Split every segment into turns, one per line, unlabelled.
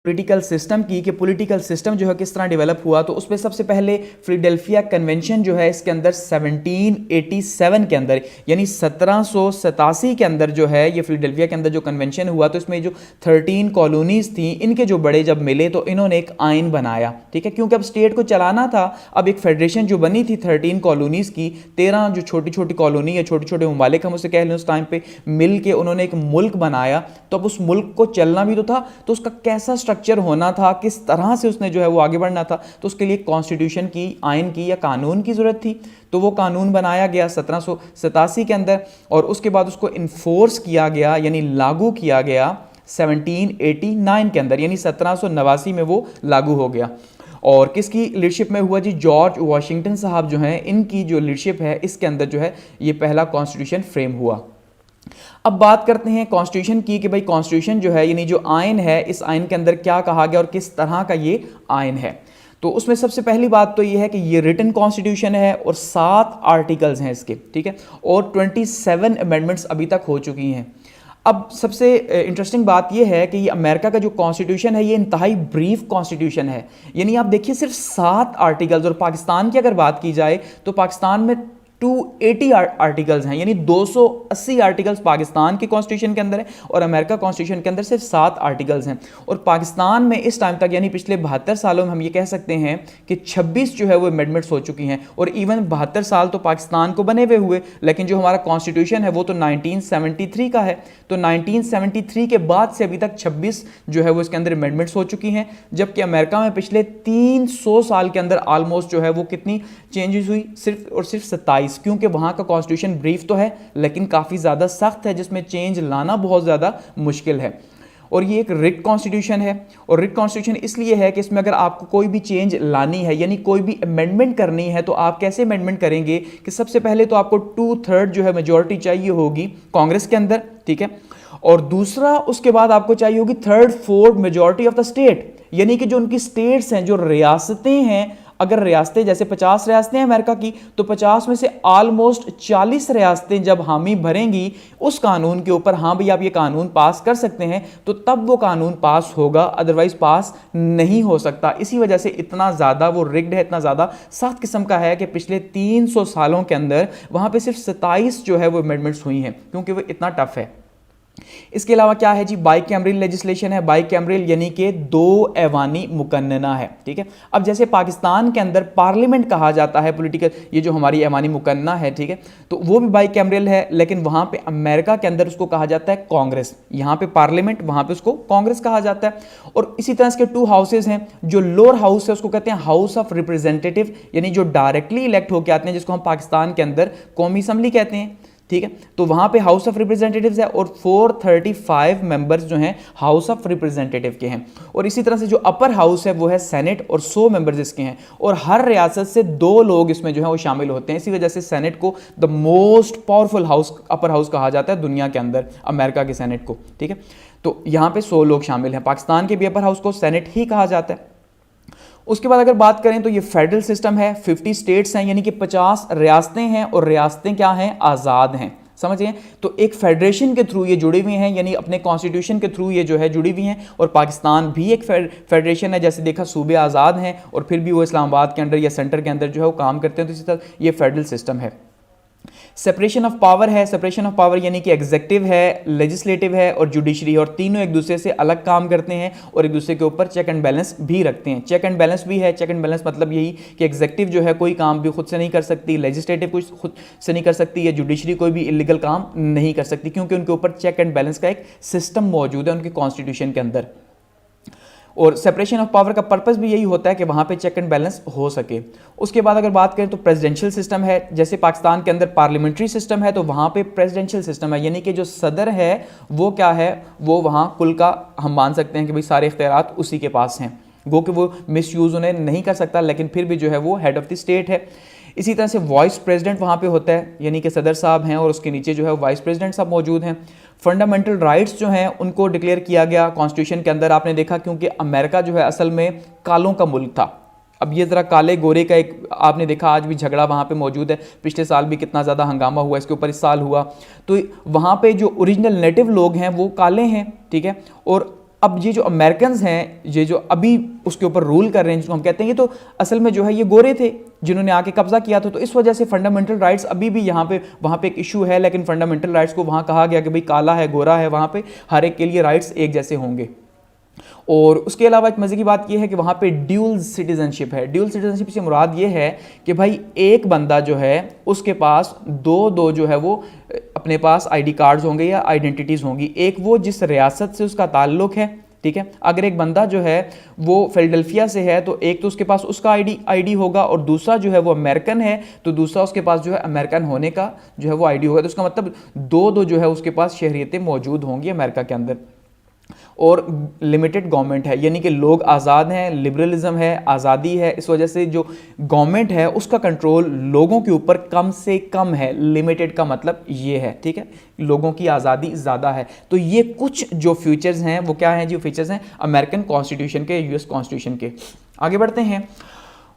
Political system की कि political system जो है किस तरह डेवलप हुआ, तो उसमें सबसे पहले फिलाडेल्फिया कन्वेंशन जो है इसके अंदर 1787 के अंदर यानी 1787 के अंदर जो है ये फिलाडेल्फिया के अंदर जो कन्वेंशन हुआ, तो इसमें जो 13 कॉलोनीज थी इनके जो बड़े जब मिले तो इन्होंने एक आइन बनाया, ठीक है, क्योंकि अब स्टेट को चलाना था। अब एक फेडरेशन जो बनी थी 13 कॉलोनीज की, 13 जो छोटी छोटी कॉलोनी या छोटे छोटे ममालिक हम उसे कह लें उस टाइम पे मिल के उन्होंने एक मुल्क बनाया। तो अब उस मुल्क को चलना भी तो था, तो उसका कैसा स्ट्रक्चर होना था, किस तरह से उसने जो है वो आगे बढ़ना था, तो उसके लिए कॉन्स्टिट्यूशन की, आइन की या कानून की जरूरत थी। तो वो कानून बनाया गया 1787 के अंदर और उसके बाद उसको इन्फोर्स किया गया यानी लागू किया गया 1789 के अंदर, यानी 1789 में वो लागू हो गया। और किसकी लीडरशिप में हुआ जी? जॉर्ज वाशिंगटन साहब जो हैं, इनकी जो लीडरशिप है इसके अंदर जो है ये पहला कॉन्स्टिट्यूशन फ्रेम हुआ। अब बात करते हैं कॉन्स्टिट्यूशन की कि भाई कॉन्स्टिट्यूशन जो है यानी जो आइन है, इस आइन के अंदर क्या कहा गया और किस तरह का ये आइन है। तो उसमें सबसे पहली बात तो ये है कि ये रिटन कॉन्स्टिट्यूशन है और 7 आर्टिकल्स हैं इसके, ठीक है, और 27 अमेंडमेंट्स अभी तक हो चुकी हैं। अब सबसे इंटरेस्टिंग बात यह है कि ये अमेरिका का जो कॉन्स्टिट्यूशन है ये इंतहाई ब्रीफ कॉन्स्टिट्यूशन है, यानी आप देखिए सिर्फ 7 आर्टिकल्स। और पाकिस्तान की अगर बात की जाए तो पाकिस्तान में 280 आर्टिकल्स हैं, यानी 280 आर्टिकल्स पाकिस्तान के कॉन्स्टिट्यूशन के अंदर है और अमेरिका कॉन्स्टिट्यूशन के अंदर सिर्फ 7 आर्टिकल्स हैं। और पाकिस्तान में इस टाइम तक यानी पिछले 72 सालों में हम ये कह सकते हैं कि 26 जो है वो अमेंडमेंट्स हो चुकी हैं। और इवन 72 साल तो पाकिस्तान को बने हुए, लेकिन जो हमारा कॉन्स्टिट्यूशन है वो तो 1973 का है। तो 1973 के बाद से अभी तक 26 जो है वो इसके अंदर अमेंडमेंट्स हो चुकी हैं, जबकि अमेरिका में पिछले 300 साल के अंदर ऑलमोस्ट जो है वो कितनी चेंजेस हुई? सिर्फ और सिर्फ 27, क्योंकि वहां का कॉन्स्टिट्यूशन ब्रीफ तो है लेकिन काफी ज्यादा सख्त है, जिसमें चेंज लाना बहुत ज्यादा मुश्किल है। और ये एक रिट कॉन्स्टिट्यूशन है, और रिट कॉन्स्टिट्यूशन इसलिए है कि इसमें अगर आपको कोई भी चेंज लानी है यानी कोई भी अमेंडमेंट करनी है तो आप कैसे अमेंडमेंट करेंगे कि सबसे पहले तो आपको 2/3 जो है मेजॉरिटी चाहिए होगी कांग्रेस के अंदर, ठीक है, और दूसरा उसके बाद आपको चाहिए होगी 3/4 मेजॉरिटी ऑफ द स्टेट, यानी कि जो उनकी स्टेट्स हैं, जो रियासतें हैं, अगर रियासतें जैसे 50 रियासतें हैं अमेरिका की, तो 50 में से ऑलमोस्ट 40 रियासतें जब हामी भरेंगी उस कानून के ऊपर, हाँ भाई आप ये कानून पास कर सकते हैं, तो तब वो कानून पास होगा, अदरवाइज पास नहीं हो सकता। इसी वजह से इतना ज़्यादा वो रिग्ड है, इतना ज़्यादा सख्त किस्म का है कि पिछले 300 सालों के अंदर वहाँ पर सिर्फ 27 जो है वो अमेंडमेंट्स हुई हैं, क्योंकि वो इतना टफ है। इसके अलावा क्या है जी? बाइकैमरल लेजिस्लेशन है। बाइकैमरल यानी कि 2 ऐवानी मुकन्नना है, ठीक है। अब जैसे पाकिस्तान के अंदर पार्लियामेंट कहा जाता है पॉलिटिकल, ये जो हमारी ऐवानी मुकन्ना है, ठीक है, तो वो भी बाइकैमरल है, लेकिन वहां पे अमेरिका के अंदर उसको कहा जाता है कांग्रेस। यहां पे पार्लियामेंट, वहां पे उसको कांग्रेस कहा जाता है। और इसी तरह इसके 2 हाउसेज हैं। जो लोअर हाउस है उसको कहते हैं हाउस ऑफ रिप्रेजेंटेटिव, यानी जो डायरेक्टली इलेक्ट होकर आते हैं, जिसको हम पाकिस्तान के अंदर कौमी असम्बली कहते हैं, ठीक है। तो वहां पे हाउस ऑफ रिप्रेजेंटेटिव्स है और 435 मेंबर्स जो हैं हाउस ऑफ रिप्रेजेंटेटिव के हैं। और इसी तरह से जो अपर हाउस है वो है सेनेट और 100 मेंबर्स इसके हैं। और हर रियासत से 2 लोग इसमें जो है वो शामिल होते हैं। इसी वजह से सेनेट को the most powerful house, upper house कहा जाता है दुनिया के अंदर, अमेरिका के सेनेट को, ठीक है। तो यहां पे 100 लोग शामिल हैं। पाकिस्तान के भी अपर हाउस को सेनेट ही कहा जाता है। उसके बाद अगर बात करें तो ये फेडरल सिस्टम है। 50 स्टेट्स हैं, यानी कि 50 रियासतें हैं, और रियासतें क्या हैं? आज़ाद हैं, समझिए। तो एक फेडरेशन के थ्रू ये जुड़ी हुई हैं, यानी अपने कॉन्स्टिट्यूशन के थ्रू ये जो है जुड़ी हुई हैं। और पाकिस्तान भी एक फेडरेशन है, जैसे देखा सूबे आज़ाद हैं और फिर भी वो इस्लामाबाद के अंदर या सेंटर के अंदर जो है वो काम करते हैं। तो इसी तरह ये फेडरल सिस्टम है। सेपरेशन ऑफ पावर है। सेपरेशन ऑफ पावर यानी कि एग्जीक्यूटिव है, लेजिस्लेटिव है और जुडिशरी, और तीनों एक दूसरे से अलग काम करते हैं और एक दूसरे के ऊपर चेक एंड बैलेंस भी रखते हैं। चेक एंड बैलेंस भी है। चेक एंड बैलेंस मतलब यही कि एग्जीक्यूटिव जो है कोई काम भी खुद से नहीं कर सकती, लेजिस्लेटिव कुछ खुद से नहीं कर सकती, या जुडिशरी कोई भी इलीगल काम नहीं कर सकती, क्योंकि उनके ऊपर चेक एंड बैलेंस का एक सिस्टम मौजूद है उनके कॉन्स्टिट्यूशन के अंदर। और सेपरेशन ऑफ पावर का पर्पस भी यही होता है कि वहां पे चेक एंड बैलेंस हो सके। उसके बाद अगर बात करें तो प्रेसिडेंशियल सिस्टम है। जैसे पाकिस्तान के अंदर पार्लियामेंट्री सिस्टम है, तो वहां पे प्रेसिडेंशियल सिस्टम है, यानी कि जो सदर है वो क्या है, वो वहां कुल का हम मान सकते हैं कि भाई सारे इख्तियारात उसी के पास हैं, गो कि वो मिस यूज उन्हें नहीं कर सकता, लेकिन फिर भी जो है वो हेड ऑफ द स्टेट है। इसी तरह से वाइस प्रेसिडेंट वहाँ पे होता है, यानी कि सदर साहब हैं और उसके नीचे जो है वाइस प्रेसिडेंट साहब मौजूद हैं। फंडामेंटल राइट्स जो हैं उनको डिक्लेयर किया गया कॉन्स्टिट्यूशन के अंदर। आपने देखा क्योंकि अमेरिका जो है असल में कालों का मुल्क था। अब ये ज़रा काले गोरे का एक आपने देखा आज भी झगड़ा वहाँ पे मौजूद है। पिछले साल भी कितना ज़्यादा हंगामा हुआ इसके ऊपर, इस साल हुआ। तो वहाँ पे जो ओरिजिनल नेटिव लोग हैं वो काले हैं, ठीक है, और अब ये जो अमेरिकन हैं, ये जो अभी उसके ऊपर रूल कर रहे हैं, जिसको हम कहते हैं, ये तो असल में जो है ये गोरे थे जिन्होंने आके कब्जा किया था। तो इस वजह से फंडामेंटल राइट्स अभी भी यहाँ पे वहाँ पे एक इशू है, लेकिन फंडामेंटल राइट्स को वहाँ कहा गया कि भाई काला है गोरा है, वहाँ पे हर एक के लिए राइट्स एक जैसे होंगे। और उसके अलावा एक मजे की बात यह है कि वहाँ पे ड्यूल सिटीजनशिप है। ड्यूल सिटीजनशिप से मुराद ये है कि भाई एक बंदा जो है उसके पास दो जो है वो अपने पास आईडी कार्ड्स होंगे या आइडेंटिटीज़ होंगी। एक वो जिस रियासत से उसका ताल्लुक है, ठीक है। अगर एक बंदा जो है वो फिलाडेल्फिया से है तो एक तो उसके पास उसका आईडी होगा, और दूसरा जो है वो अमेरिकन है तो दूसरा उसके पास जो है अमेरिकन होने का जो है वो आईडी होगा। तो उसका मतलब दो जो है उसके पास शहरियतें मौजूद होंगी अमेरिका के अंदर। और लिमिटेड गवर्नमेंट है, यानी कि लोग आज़ाद हैं, लिबरलिज्म है, आज़ादी है। इस वजह से जो गवर्नमेंट है उसका कंट्रोल लोगों के ऊपर कम से कम है। लिमिटेड का मतलब ये है, ठीक है, लोगों की आज़ादी ज़्यादा है। तो ये कुछ जो फीचर्स हैं वो क्या हैं, जो फीचर्स हैं अमेरिकन कॉन्स्टिट्यूशन के, यूएस कॉन्स्टिट्यूशन के। आगे बढ़ते हैं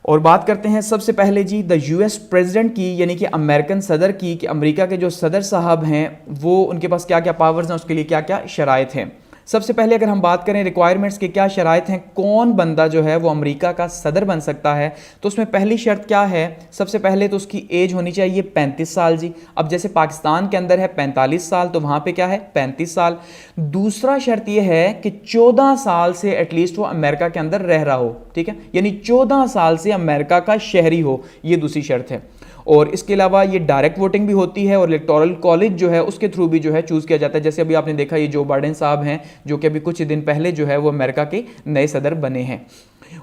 और बात करते हैं सबसे पहले जी द यूएस प्रेसिडेंट की, यानी कि अमेरिकन सदर की, कि अमेरिका के जो सदर साहब हैं वो उनके पास क्या क्या पावर्स हैं, उसके लिए क्या क्या शराइत हैं। सबसे पहले अगर हम बात करें रिक्वायरमेंट्स के क्या शराइत हैं, कौन बंदा जो है वो अमेरिका का सदर बन सकता है, तो उसमें पहली शर्त क्या है, सबसे पहले तो उसकी एज होनी चाहिए 35 साल जी। अब जैसे पाकिस्तान के अंदर है 45 साल, तो वहाँ पे क्या है 35 साल। दूसरा शर्त ये है कि 14 साल से एटलीस्ट वो अमेरिका के अंदर रह रहा हो, ठीक है, यानी 14 साल से अमेरिका का शहरी हो, ये दूसरी शर्त है। और इसके अलावा ये डायरेक्ट वोटिंग भी होती है और इलेक्टोरल कॉलेज जो है उसके थ्रू भी जो है चूज़ किया जाता है। जैसे अभी आपने देखा ये जो बाइडेन साहब हैं जो कि अभी कुछ दिन पहले जो है वो अमेरिका के नए सदर बने हैं।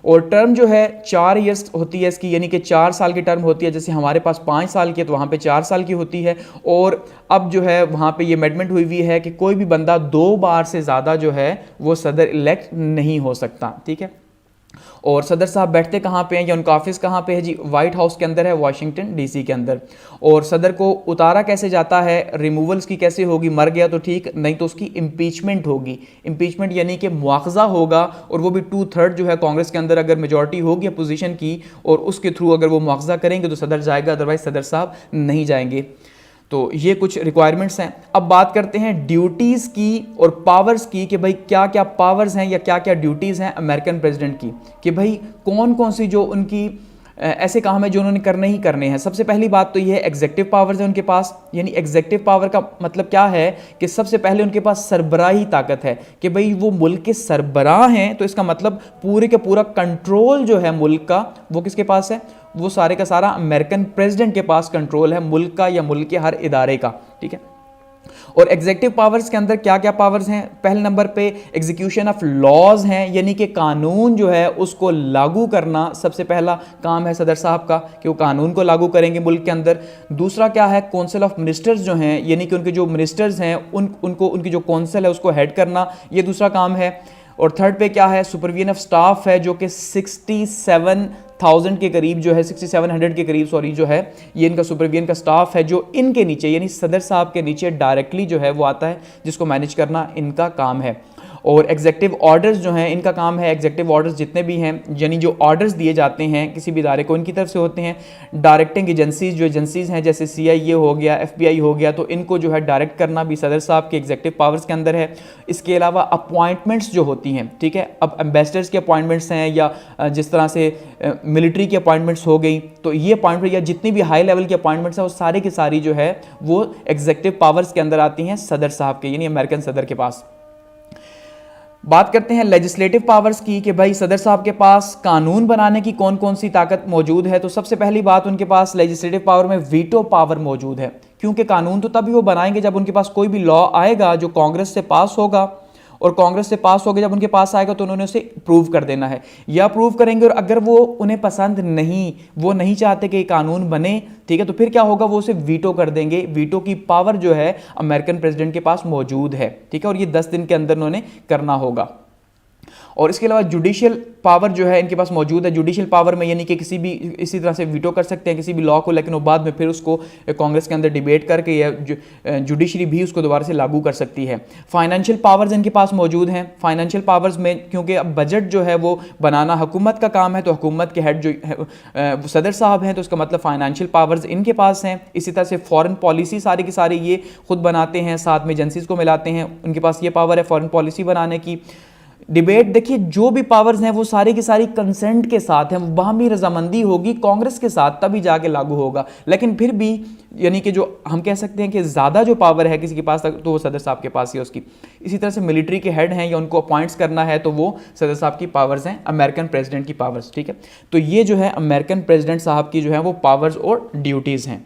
और टर्म जो है 4 ईयर्स होती है इसकी, यानी कि 4 साल की टर्म होती है। जैसे हमारे पास 5 साल की है तो वहाँ पे 4 साल की होती है। और अब जो है वहाँ पे ये अमेंडमेंट हुई है कि कोई भी बंदा 2 बार से ज़्यादा जो है वो सदर इलेक्ट नहीं हो सकता, ठीक है। और सदर साहब बैठते कहाँ पे हैं या उनका ऑफिस कहाँ पे है जी, व्हाइट हाउस के अंदर है, वाशिंगटन डीसी के अंदर। और सदर को उतारा कैसे जाता है, रिमूवल्स की कैसे होगी, मर गया तो ठीक, नहीं तो उसकी इम्पीचमेंट होगी। इम्पीचमेंट यानी कि मुआवजा होगा, और वो भी 2/3 जो है कांग्रेस के अंदर अगर मेजॉरिटी होगी अपोजिशन की और उसके थ्रू अगर वो मुआवजा करेंगे तो सदर जाएगा, अदरवाइज सदर साहब नहीं जाएंगे। तो ये कुछ रिक्वायरमेंट्स हैं। अब बात करते हैं ड्यूटीज़ की और पावर्स की, कि भाई क्या क्या पावर्स हैं या क्या क्या ड्यूटीज़ हैं अमेरिकन प्रेसिडेंट की, कि भाई कौन कौन सी जो उनकी ऐसे काम है जो उन्होंने करने ही करने हैं। सबसे पहली बात तो ये है एग्जेक्टिव पावर्स है उनके पास, यानी एग्जेक्टिव पावर का मतलब क्या है कि सबसे पहले उनके पास सरबराही ताकत है, कि भाई वो मुल्क के सरबराह हैं। तो इसका मतलब पूरे के पूरा कंट्रोल जो है मुल्क का वो किसके पास है, वो सारे का सारा अमेरिकन प्रेसिडेंट के पास कंट्रोल है मुल्क का या मुल्क के हर इदारे का, ठीक है। और एग्जेक्टिव पावर्स के अंदर क्या क्या पावर्स हैं, पहले नंबर पे एग्जीक्यूशन ऑफ लॉज हैं, यानी कि कानून जो है उसको लागू करना सबसे पहला काम है सदर साहब का, कि वो कानून को लागू करेंगे मुल्क के अंदर। दूसरा क्या है, काउंसिल ऑफ मिनिस्टर्स जो हैं, यानी कि उनके जो मिनिस्टर्स हैं उनको उनकी जो काउंसिल है उसको हेड करना, ये दूसरा काम है। और थर्ड पे क्या है, सुपरविजन ऑफ स्टाफ है, जो कि 67,000 के करीब जो है 6700 के करीब सॉरी जो है ये इनका सुपरविजन का स्टाफ है, जो इनके नीचे यानी सदर साहब के नीचे डायरेक्टली जो है वो आता है, जिसको मैनेज करना इनका काम है। और एग्जेक्टिव ऑर्डर्स जो हैं इनका काम है, एग्जेक्टिव ऑर्डर्स जितने भी हैं यानी जो ऑर्डर्स दिए जाते हैं किसी भी इदारे को इनकी तरफ से होते हैं। डायरेक्टिंग एजेंसीज जो एजेंसीज हैं जैसे CIA हो गया, FBI हो गया, तो इनको जो है डायरेक्ट करना भी सदर साहब के एग्जेक्टिव पावर्स के अंदर है। इसके अलावा अपॉइंटमेंट्स जो होती हैं, ठीक है, अब एम्बेसडर्स के अपॉइंटमेंट्स हैं या जिस तरह से मिलिट्री की अपॉइंटमेंट्स हो गई, तो ये अपॉइंटमेंट या जितनी भी हाई लेवल की अपॉइंटमेंट्स हैं वो सारी की सारी जो है वो एग्जेक्टिव पावर्स के अंदर आती हैं सदर साहब के, यानी अमेरिकन सदर के पास। बात करते हैं लेजिस्लेटिव पावर्स की, कि भाई सदर साहब के पास कानून बनाने की कौन कौन सी ताकत मौजूद है। तो सबसे पहली बात उनके पास लेजिस्लेटिव पावर में वीटो पावर मौजूद है, क्योंकि कानून तो तभी वो बनाएंगे जब उनके पास कोई भी लॉ आएगा जो कांग्रेस से पास होगा, और कांग्रेस से पास हो गया जब उनके पास आएगा तो उन्होंने उसे प्रूव कर देना है, या प्रूव करेंगे और अगर वो उन्हें पसंद नहीं, वो नहीं चाहते कि कानून बने, ठीक है, तो फिर क्या होगा, वो उसे वीटो कर देंगे। वीटो की पावर जो है अमेरिकन प्रेसिडेंट के पास मौजूद है, ठीक है, और ये 10 दिन के अंदर उन्होंने करना होगा। और इसके अलावा जुडिशियल पावर जो है इनके पास मौजूद है। जुडिशियल पावर में यानी कि किसी भी इसी तरह से वीटो कर सकते हैं किसी भी लॉ को, लेकिन वो बाद में फिर उसको कांग्रेस के अंदर डिबेट करके या जुडिशरी भी उसको दोबारा से लागू कर सकती है। फाइनेंशियल पावर्स इनके पास मौजूद हैं। फाइनेंशियल पावर्स में क्योंकि अब बजट जो है वो बनाना हुकूमत का काम है, तो हुकूमत के हेड जो है सदर साहब हैं, तो उसका मतलब फाइनेंशियल पावर्स इनके पास हैं। इसी तरह से फॉरेन पॉलिसी सारी की सारी ये खुद बनाते हैं, साथ में एजेंसीज को मिलाते हैं, उनके पास ये पावर है फॉरेन पॉलिसी बनाने की। डिबेट देखिए, जो भी पावर्स हैं वो सारी की सारी कंसेंट के साथ हैं, बाहमी रजामंदी होगी कांग्रेस के साथ तभी जाके लागू होगा। लेकिन फिर भी यानी कि जो हम कह सकते हैं कि ज़्यादा जो पावर है किसी के पास तो वो सदर साहब के पास ही है उसकी। इसी तरह से मिलिट्री के हेड हैं या उनको अपॉइंट्स करना है तो वो सदर साहब की पावर्स हैं, अमेरिकन प्रेसिडेंट की पावर्स। ठीक है, तो ये जो है अमेरिकन प्रेसिडेंट साहब की जो है वो पावर्स और ड्यूटीज़ हैं।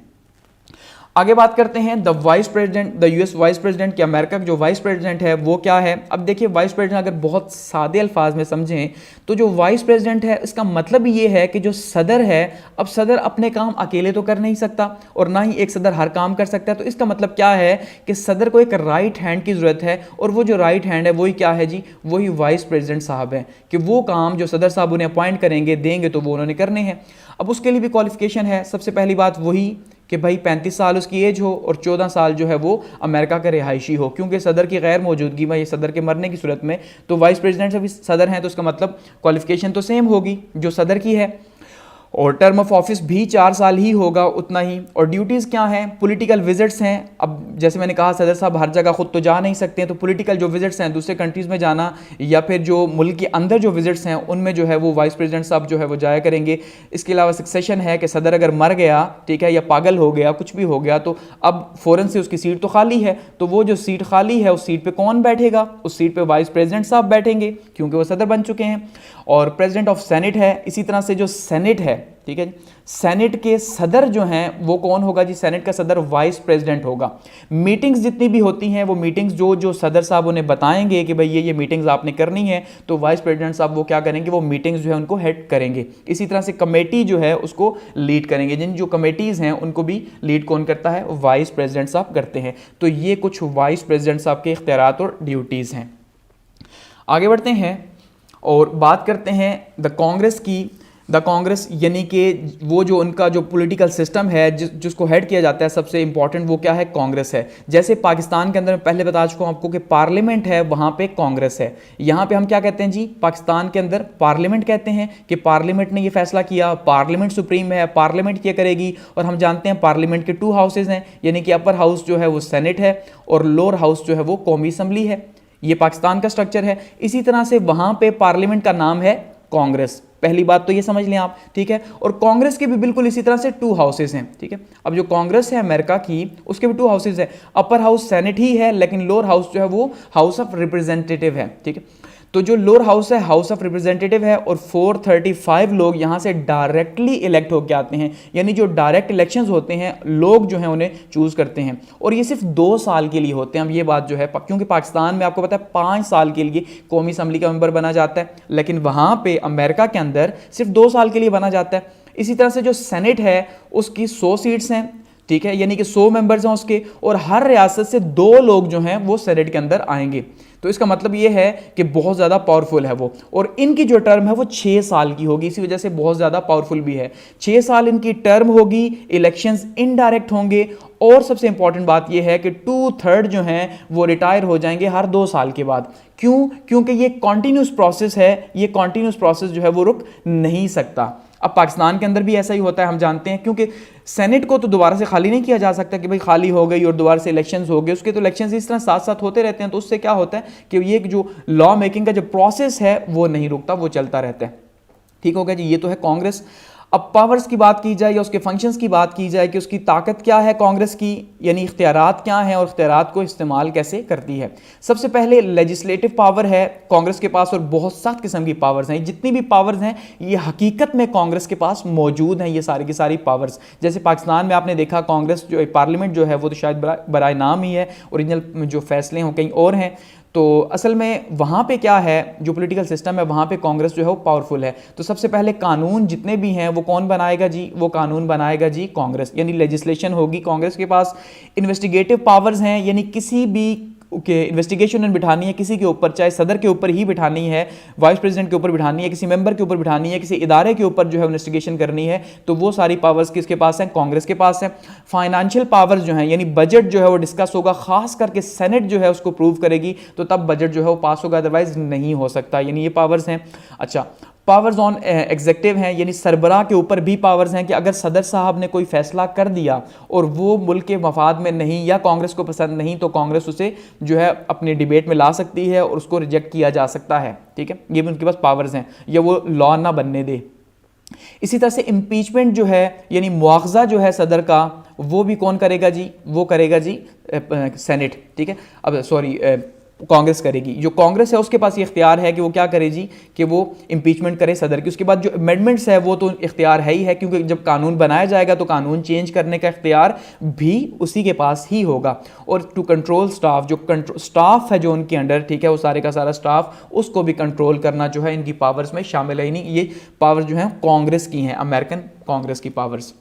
आगे बात करते हैं the vice president, the US vice president, कि अमेरिका का जो वाइस प्रेसिडेंट है वो क्या है। अब देखिए, वाइस प्रेसिडेंट अगर बहुत सादे अल्फाज में समझें तो जो वाइस प्रेसिडेंट है इसका मतलब ये है कि जो सदर है, अब सदर अपने काम अकेले तो कर नहीं सकता और ना ही एक सदर हर काम कर सकता है। तो इसका मतलब क्या है कि सदर को एक राइट हैंड की ज़रूरत है, और वो जो राइट हैंड है वही क्या है जी, वही वाइस प्रेसिडेंट साहब है, कि वो काम जो सदर साहब उन्हें अपॉइंट करेंगे देंगे तो वो उन्होंने करने हैं। अब उसके लिए भी क्वालिफिकेशन है। सबसे पहली बात वही कि भाई 35 साल उसकी एज हो और 14 साल जो है वो अमेरिका का रिहायशी हो, क्योंकि सदर की गैर मौजूदगी में, ये सदर के मरने की सूरत में तो वाइस प्रेसिडेंट से भी सदर हैं, तो उसका मतलब क्वालिफिकेशन तो सेम होगी जो सदर की है, और टर्म ऑफ ऑफिस भी 4 साल ही होगा उतना ही। और ड्यूटीज़ क्या हैं, पॉलिटिकल विजिट्स हैं। अब जैसे मैंने कहा सदर साहब हर जगह खुद तो जा नहीं सकते हैं, तो पॉलिटिकल जो विजिट्स हैं दूसरे कंट्रीज़ में जाना या फिर जो मुल्क के अंदर जो विजिट्स हैं उनमें जो है वो वाइस प्रेसिडेंट साहब जो है वो जाया करेंगे। इसके अलावा सक्सेशन है कि सदर अगर मर गया, ठीक है, या पागल हो गया, कुछ भी हो गया, तो अब फ़ौरन से उसकी सीट तो खाली है, तो वो जो सीट खाली है उस सीट पर कौन बैठेगा, उस सीट पर वाइस प्रेसिडेंट साहब बैठेंगे क्योंकि वो सदर बन चुके हैं। और प्रेसिडेंट ऑफ सेनेट है, इसी तरह से जो सेनेट है, ठीक है, सेनेट के सदर जो हैं वो कौन होगा जी, सेनेट का सदर वाइस प्रेसिडेंट होगा। मीटिंग्स जितनी भी होती हैं वो मीटिंग्स जो सदर साहब उन्हें बताएंगे कि भाई ये मीटिंग्स आपने करनी है, तो वाइस प्रेसिडेंट साहब वो क्या करेंगे, वो मीटिंग्स जो है उनको हेड करेंगे। इसी तरह से कमेटी जो है उसको लीड करेंगे, जिन जो कमेटीज़ हैं उनको भी लीड कौन करता है, वाइस प्रेसिडेंट साहब करते हैं। तो ये कुछ वाइस प्रेसिडेंट साहब के इख्तियारात और ड्यूटीज़ हैं। आगे बढ़ते हैं और बात करते हैं द कांग्रेस की। द कांग्रेस यानी कि वो जो उनका जो पॉलिटिकल सिस्टम है जिसको हेड किया जाता है, सबसे इंपॉर्टेंट वो क्या है, कांग्रेस है। जैसे पाकिस्तान के अंदर मैं पहले बता चुका हूँ आपको कि पार्लियामेंट है, वहाँ पे कांग्रेस है। यहाँ पे हम क्या कहते हैं जी, पाकिस्तान के अंदर पार्लियामेंट कहते हैं कि पार्लियामेंट ने ये फैसला किया, पार्लियामेंट सुप्रीम है, पार्लियामेंट क्या करेगी। और हम जानते हैं पार्लियामेंट के 2 हाउसेज हैं, यानी कि अपर हाउस जो है वो सेनेट है और लोअर हाउस जो है वो कौमी असम्बली है। ये पाकिस्तान का स्ट्रक्चर है। इसी तरह से वहाँ पे पार्लियामेंट का नाम है कांग्रेस। पहली बात तो ये समझ लें आप, ठीक है। और कांग्रेस के भी बिल्कुल इसी तरह से 2 हाउसेज हैं, ठीक है। अब जो कांग्रेस है अमेरिका की, उसके भी 2 हाउसेज है। अपर हाउस सेनेट ही है, लेकिन लोअर हाउस जो है वो हाउस ऑफ रिप्रेजेंटेटिव है, ठीक है। तो जो लोअर हाउस है हाउस ऑफ रिप्रेजेंटेटिव है, और 435 लोग यहाँ से डायरेक्टली इलेक्ट होकर आते हैं, यानी जो डायरेक्ट इलेक्शंस होते हैं लोग जो हैं उन्हें चूज़ करते हैं, और ये सिर्फ 2 साल के लिए होते हैं। अब ये बात जो है, क्योंकि पाकिस्तान में आपको पता है 5 साल के लिए कौमी असम्बली का मेंबर बना जाता है, लेकिन वहाँ पे अमेरिका के अंदर सिर्फ 2 साल के लिए बना जाता है। इसी तरह से जो सेनेट है उसकी 100 सीट्स हैं, ठीक है, यानी कि 100 मेंबर्स हैं उसके, और हर रियासत से 2 लोग जो हैं वो सेनेट के अंदर आएंगे। तो इसका मतलब ये है कि बहुत ज़्यादा पावरफुल है वो, और इनकी जो टर्म है वो 6 साल की होगी, इसी वजह से बहुत ज़्यादा पावरफुल भी है। 6 साल इनकी टर्म होगी, इलेक्शंस इनडायरेक्ट होंगे, और सबसे इंपॉर्टेंट बात यह है कि 2/3 जो हैं वो रिटायर हो जाएंगे हर 2 साल के बाद। क्यों? क्योंकि ये कॉन्टिन्यूस प्रोसेस है, ये कॉन्टिन्यूस प्रोसेस जो है वो रुक नहीं सकता। अब पाकिस्तान के अंदर भी ऐसा ही होता है, हम जानते हैं, क्योंकि सेनेट को तो दोबारा से खाली नहीं किया जा सकता कि भाई खाली हो गई और दोबारा से इलेक्शंस हो गए, उसके तो इलेक्शंस इस तरह साथ साथ होते रहते हैं। तो उससे क्या होता है कि ये जो लॉ मेकिंग का जो प्रोसेस है वो नहीं रुकता, वो चलता रहता है। ठीक हो गया जी, ये तो है कांग्रेस। अब पावर्स की बात की जाए या उसके फंक्शंस की बात की जाए कि उसकी ताकत क्या है कांग्रेस की, यानी इख्तियारात क्या हैं और इख्तियारात को इस्तेमाल कैसे करती है। सबसे पहले लेजिस्लेटिव पावर है कांग्रेस के पास, और बहुत सात किस्म की पावर्स हैं। जितनी भी पावर्स हैं ये हकीकत में कांग्रेस के पास मौजूद हैं, ये सारी की सारी पावर्स। जैसे पाकिस्तान में आपने देखा कांग्रेस जो पार्लियामेंट जो है वो तो शायद बराए नाम ही है, ओरिजिनल जो फैसले हों कहीं और हैं। तो असल में वहाँ पे क्या है, जो पॉलिटिकल सिस्टम है वहाँ पे कांग्रेस जो है वो पावरफुल है। तो सबसे पहले कानून जितने भी हैं वो कौन बनाएगा जी, वो कानून बनाएगा जी कांग्रेस, यानी लेजिस्लेशन होगी कांग्रेस के पास। इन्वेस्टिगेटिव पावर्स हैं, यानी किसी भी के इन्वेस्टिगेशन बिठानी है किसी के ऊपर, चाहे सदर के ऊपर ही बिठानी है, वाइस प्रेसिडेंट के ऊपर बिठानी है, किसी मेंबर के ऊपर बिठानी है, किसी इदारे के ऊपर जो है इन्वेस्टिगेशन करनी है, तो वो सारी पावर्स किसके पास हैं, कांग्रेस के पास है। फाइनेंशियल पावर्स जो हैं, यानी बजट जो है वो डिस्कस होगा, खास करके सेनेट जो है उसको प्रूव करेगी, तो तब बजट जो है वो पास होगा, अदरवाइज नहीं हो सकता, यानी ये पावर्स हैं। अच्छा, पावर्स ऑन एग्जेक्टिव हैं, यानी सरबराह के ऊपर भी पावर्स हैं कि अगर सदर साहब ने कोई फैसला कर दिया और वो मुल्क के मफाद में नहीं या कांग्रेस को पसंद नहीं, तो कांग्रेस उसे जो है अपनी डिबेट में ला सकती है और उसको रिजेक्ट किया जा सकता है, ठीक है, ये भी उनके पास पावर्स हैं, या वो लॉ ना बनने दे। इसी तरह से इम्पीचमेंट जो है यानी मुआवजा जो है सदर का, वो भी कौन करेगा जी, वो करेगा जी सेनेट, ठीक है, अब सॉरी कांग्रेस करेगी। जो कांग्रेस है उसके पास ये इख्तियार है कि वो क्या करे जी, कि वो इम्पीचमेंट करे सदर की। उसके बाद जो अमेंडमेंट्स है वो तो इख्तियार है ही है, क्योंकि जब कानून बनाया जाएगा तो कानून चेंज करने का इख्तियार भी उसी के पास ही होगा। और टू कंट्रोल स्टाफ, जो स्टाफ है जो उनके अंडर, ठीक है, वो सारे का सारा स्टाफ, उसको भी कंट्रोल करना जो है इनकी पावर्स में शामिल है। नहीं, ये पावर्स जो है कांग्रेस की हैं, अमेरिकन कांग्रेस की पावर्स।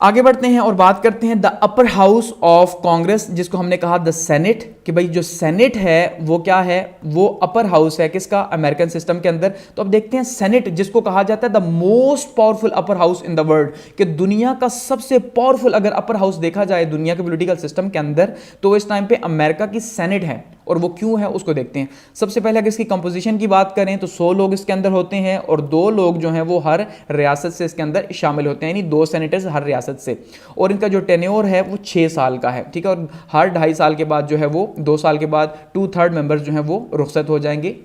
आगे बढ़ते हैं और बात करते हैं the upper house of Congress, जिसको हमने कहा द सेनेट, कि भाई जो सेनेट है वो क्या है, वो अपर हाउस है किसका, अमेरिकन सिस्टम के अंदर। तो अब देखते हैं सेनेट, जिसको कहा जाता है the most powerful upper house in the world, कि दुनिया का सबसे पावरफुल अगर अपर हाउस देखा जाए दुनिया के पॉलिटिकल सिस्टम के अंदर, तो इस टाइम पे अमेरिका की सेनेट है। और वो क्यों है उसको देखते हैं। सबसे पहले अगर इसकी कंपोजिशन की बात करें तो 100 लोग इसके अंदर होते हैं और 2 लोग जो हैं वो हर रियासत से इसके अंदर शामिल होते हैं, यानी 2 सेनेटर्स हर रियासत से। और इनका जो टेन्योर है वो 6 साल का है, ठीक है, और हर 2.5 साल के बाद जो है वो 2 साल के बाद 2/3 मेंबर्स जो हैं वो रुखसत हो जाएंगे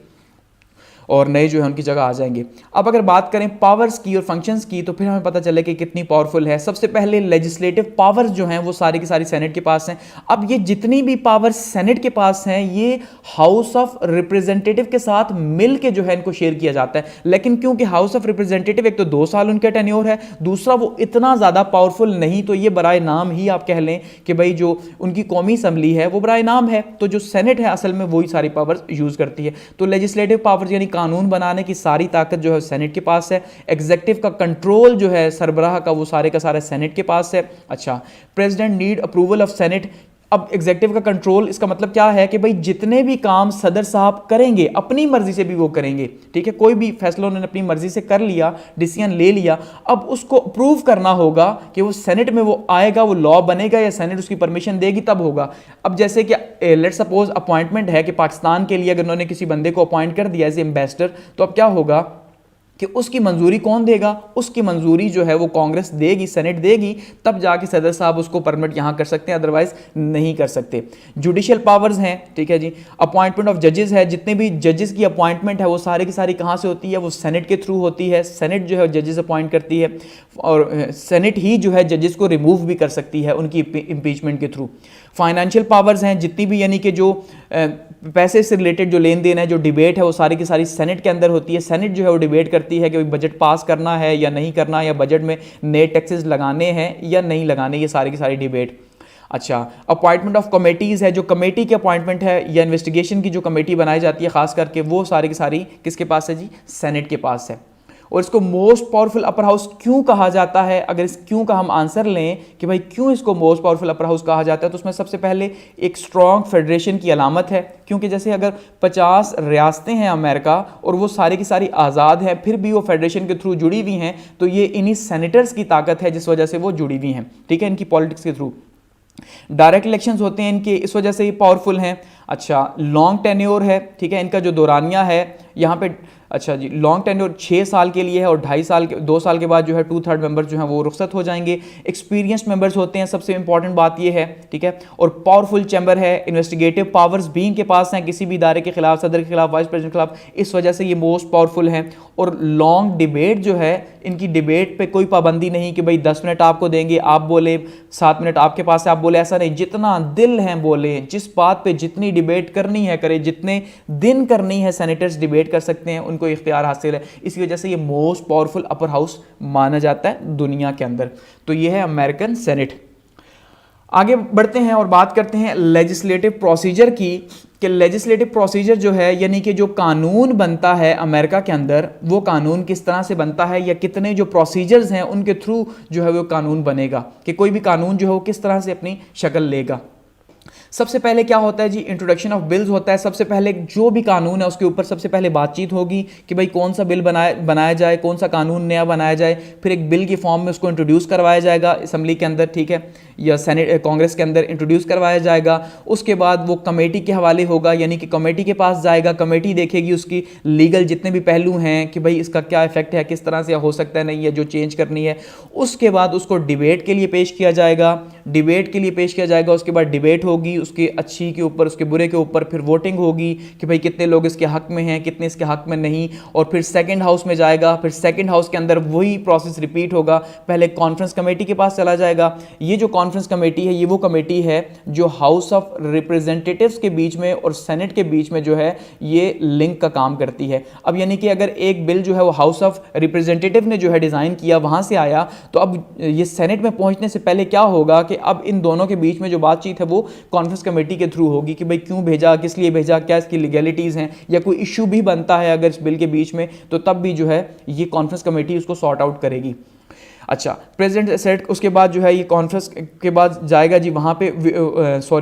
और नए जो है उनकी जगह आ जाएंगे। अब अगर बात करें पावर्स की और फंक्शंस की, तो फिर हमें पता चले कि कितनी पावरफुल है। सबसे पहले लेजिस्लेटिव पावर्स जो हैं वो सारी की सारी सेनेट के पास हैं। अब ये जितनी भी पावर्स सेनेट के पास हैं ये हाउस ऑफ रिप्रेजेंटेटिव के साथ मिल के जो है इनको शेयर किया जाता है। लेकिन क्योंकि हाउस ऑफ रिप्रेजेंटेटिव एक तो 2 साल उनका टेन्योर है, दूसरा वो इतना ज़्यादा पावरफुल नहीं, तो ये बराए नाम ही आप कह लें कि भाई जो उनकी कौमी असम्बली है वो बराए नाम है, तो जो सेनेट है असल में वही सारी पावर्स यूज़ करती है। तो लेजिस्लेटिव पावर्स यानी कानून बनाने की सारी ताकत जो है सेनेट के पास है। एग्जीक्यूटिव का कंट्रोल जो है सरबराह का, वो सारे का सारा सेनेट के पास है। अच्छा, president need approval of senate. अब एग्जीक्यूटिव का कंट्रोल, इसका मतलब क्या है कि भाई जितने भी काम सदर साहब करेंगे अपनी मर्जी से भी वो करेंगे, ठीक है, कोई भी फैसला उन्होंने अपनी मर्जी से कर लिया, डिसीजन ले लिया, अब उसको अप्रूव करना होगा कि वो सेनेट में वो आएगा, वो लॉ बनेगा या सेनेट उसकी परमिशन देगी तब होगा। अब जैसे कि लेट्स सपोज अपॉइंटमेंट है कि पाकिस्तान के लिए अगर उन्होंने किसी बंदे को अपॉइंट कर दिया एज एम्बेसडर, तो अब क्या होगा कि उसकी मंजूरी कौन देगा, उसकी मंजूरी जो है वो कांग्रेस देगी, सेनेट देगी, तब जाके सदर साहब उसको परमिट यहां कर सकते हैं, अदरवाइज नहीं कर सकते। जुडिशियल पावर्स हैं, ठीक है जी। अपॉइंटमेंट ऑफ जजेस है, जितने भी जजेस की अपॉइंटमेंट है वो सारी की सारी कहां से होती है, वो सेनेट के थ्रू होती है। सेनेट जो है जजेस अपॉइंट करती है और सेनेट ही जो है जजेस को रिमूव भी कर सकती है उनकी इम्पीचमेंट के थ्रू। फाइनेंशियल पावर्स हैं, जितनी भी यानी कि जो पैसे से रिलेटेड जो लेन देन है, जो डिबेट है, वो सारी की सारी सेनेट के अंदर होती है। सेनेट जो है वो डिबेट करती है कि बजट पास करना है या नहीं करना, या बजट में नए टैक्सेस लगाने हैं या नहीं लगाने, ये सारी की सारी डिबेट। अच्छा, अपॉइंटमेंट ऑफ कमेटीज़ है, जो कमेटी की अपॉइंटमेंट है या इन्वेस्टिगेशन की जो कमेटी बनाई जाती है खास करके, वो सारी की सारी किसके पास है जी, सेनेट के पास है। और इसको मोस्ट पावरफुल अपर हाउस क्यों कहा जाता है, अगर इस क्यों का हम आंसर लें कि भाई क्यों इसको मोस्ट पावरफुल अपर हाउस कहा जाता है, तो उसमें सबसे पहले एक स्ट्रॉन्ग फेडरेशन की अलामत है। क्योंकि जैसे अगर 50 रियासतें हैं अमेरिका और वो सारी की सारी आज़ाद हैं, फिर भी वो फेडरेशन के थ्रू जुड़ी हुई हैं, तो ये इन्हीं सेनेटर्स की ताकत है जिस वजह से वो जुड़ी हुई हैं, ठीक है, इनकी पॉलिटिक्स के थ्रू। डायरेक्ट इलेक्शंस होते हैं इनके, इस वजह से ये पावरफुल हैं। अच्छा, लॉन्ग टेन्योर है, ठीक है, इनका जो दौरानिया है यहाँ पे, अच्छा जी, लॉन्ग टेन्योर 6 साल के लिए है और 2.5 साल के 2 साल के बाद जो है 2/3 मेंबर्स जो हैं वो रुखसत हो जाएंगे। एक्सपीरियंस्ड मेंबर्स होते हैं, सबसे इंपॉर्टेंट बात ये है, ठीक है, और पावरफुल चैम्बर है। इन्वेस्टिगेटिव पावर्स भी इनके पास हैं, किसी भी इदारे के खिलाफ, सदर के खिलाफ, वाइस प्रेसिडेंट के खिलाफ, इस वजह से ये मोस्ट पावरफुल हैं। और लॉन्ग डिबेट जो है, इनकी डिबेट पे कोई पाबंदी नहीं कि भाई 10 मिनट आपको देंगे, आप बोले, 7 मिनट आपके पास है आप बोले, ऐसा नहीं, जितना दिल है बोले, जिस बात पे जितनी डिबेट करनी है करे, जितने दिन करनी है सेनेटर्स डिबेट कर सकते हैं, उनको इख्तियार हासिल है। इसी वजह से ये मोस्ट पावरफुल अपर हाउस माना जाता है दुनिया के अंदर। तो ये है अमेरिकन सेनेट। आगे बढ़ते हैं और बात करते हैं लेजिस्लेटिव प्रोसीजर की, कि लेजिस्लेटिव प्रोसीजर जो है यानी कि जो कानून बनता है अमेरिका के अंदर, वो कानून किस तरह से बनता है या कितने जो प्रोसीजर्स हैं उनके थ्रू जो है वो कानून बनेगा, कि कोई भी कानून जो है वो किस तरह से अपनी शक्ल लेगा। सबसे पहले क्या होता है जी, इंट्रोडक्शन ऑफ बिल्स होता है। सबसे पहले जो भी कानून है उसके ऊपर सबसे पहले बातचीत होगी कि भाई कौन सा बिल बनाया जाए, कौन सा कानून नया बनाया जाए। फिर एक बिल की फॉर्म में उसको इंट्रोड्यूस करवाया जाएगा असेंबली के अंदर, ठीक है, या सेनेट कांग्रेस के अंदर इंट्रोड्यूस करवाया जाएगा। उसके बाद वो कमेटी के हवाले होगा, यानी कि कमेटी के पास जाएगा, कमेटी देखेगी उसकी लीगल जितने भी पहलू हैं कि भाई इसका क्या इफेक्ट है, किस तरह से हो सकता है, नहीं है जो चेंज करनी है। उसके बाद उसको डिबेट के लिए पेश किया जाएगा, डिबेट के लिए पेश किया जाएगा। उसके बाद डिबेट होगी उसके अच्छी के ऊपर, उसके बुरे के ऊपर। फिर वोटिंग होगी कि भाई कितने लोग इसके हक में हैं, कितने इसके हक में नहीं। और फिर सेकंड हाउस में जाएगा, फिर सेकंड हाउस के अंदर वही प्रोसेस रिपीट होगा। पहले कॉन्फ्रेंस कमेटी के पास चला जाएगा। ये जो कॉन्फ्रेंस कमेटी है ये वो कमेटी है जो हाउस ऑफ रिप्रेजेंटेटिव्स के बीच में और सेनेट के बीच में जो है ये लिंक का काम करती है। अब यानी कि अगर एक बिल जो है वो हाउस ऑफ रिप्रेजेंटेटिव ने जो है डिजाइन किया, वहां से आया, तो अब ये सेनेट में पहुंचने से पहले क्या होगा कि अब इन दोनों के बीच में जो बातचीत है वो कॉन्फ्रेंस कमेटी के थ्रू होगी कि भाई क्यों भेजा, किस लिए भेजा, क्या इसकी लीगैलिटीज हैं, या कोई इश्यू भी बनता है अगर इस बिल के बीच में, तो तब भी जो है ये कॉन्फ्रेंस कमेटी उसको सॉर्ट आउट करेगी। अच्छा, प्रेसिडेंट सेट उसके बाद जो है ये कॉन्फ्रेंस के बाद जाएगा जी वहाँ पे,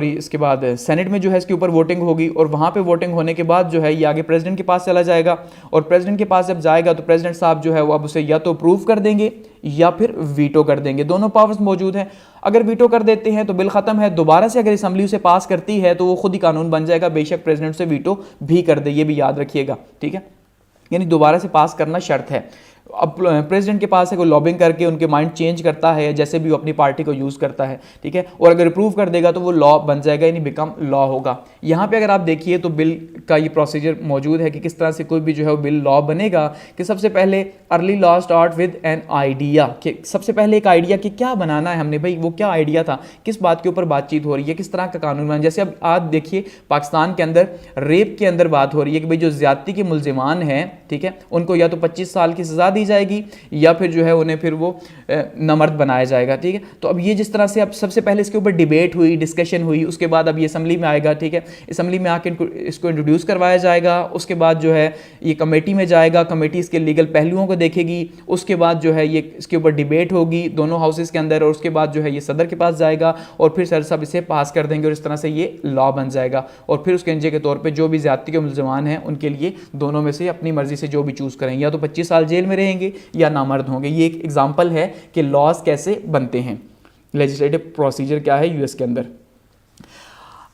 इसके बाद सेनेट में जो है इसके ऊपर वोटिंग होगी, और वहाँ पे वोटिंग होने के बाद जो है ये आगे प्रेसिडेंट के पास चला जाएगा। और प्रेसिडेंट के पास जब जाएगा तो प्रेसिडेंट साहब जो है वो अब उसे या तो अप्रूव कर देंगे या फिर वीटो कर देंगे, दोनों पावर्स मौजूद हैं। अगर वीटो कर देते हैं तो बिल खत्म है। दोबारा से अगर असेंबली उसे पास करती है तो वो खुद ही कानून बन जाएगा, बेशक प्रेसिडेंट से वीटो भी कर दे, ये भी याद रखिएगा, ठीक है। यानी दोबारा से पास करना शर्त है। अब प्रेसिडेंट के पास है कोई लॉबिंग करके उनके माइंड चेंज करता है, जैसे भी वो अपनी पार्टी को यूज़ करता है, ठीक है, और अगर अप्रूव कर देगा तो वो लॉ बन जाएगा, यानी बिकम लॉ होगा। यहाँ पे अगर आप देखिए तो बिल का ये प्रोसीजर मौजूद है कि किस तरह से कोई भी जो है वो बिल लॉ बनेगा। कि सबसे पहले early law start with an idea, कि सबसे पहले एक आइडिया कि क्या बनाना है हमने, भाई वो क्या आइडिया था, किस बात के ऊपर बातचीत हो रही है, किस तरह का कानून बना। जैसे अब आप देखिए पाकिस्तान के अंदर रेप के अंदर बात हो रही है कि भाई जो ज्यादती के मुल्जिमान हैं, ठीक है, उनको या तो 25 साल की सज़ा दी जाएगी या फिर जो है उन्हें फिर वो नामर्द बनाया जाएगा, ठीक है। तो अब ये जिस तरह से अब सबसे पहले इसके ऊपर डिबेट हुई, डिस्कशन हुई, उसके बाद अब ये असेंबली में आएगा, ठीक है, असेंबली में आके इसको इंट्रोड्यूस करवाया जाएगा। उसके बाद जो है ये कमेटी में जाएगा, कमेटी इसके लीगल पहलुओं को देखेगी। उसके बाद जो है ये इसके ऊपर डिबेट होगी दोनों हाउसेस के अंदर, और उसके बाद जो है ये सदर के पास जाएगा और फिर सर साहब इसे पास कर देंगे और इस तरह से ये लॉ बन जाएगा। और फिर उसके नतीजे के तौर पर जो भी ज्यादती के मुल्ज़िमान हैं उनके लिए दोनों में से अपनी मर्जी से जो भी चूज़ करेंगे, या तो 25 साल जेल में रहेंगे या नामर्द होंगे। ये एक एग्जांपल है कि लॉज कैसे बनते हैं, लेजिस्लेटिव प्रोसीजर क्या है यूएस के अंदर।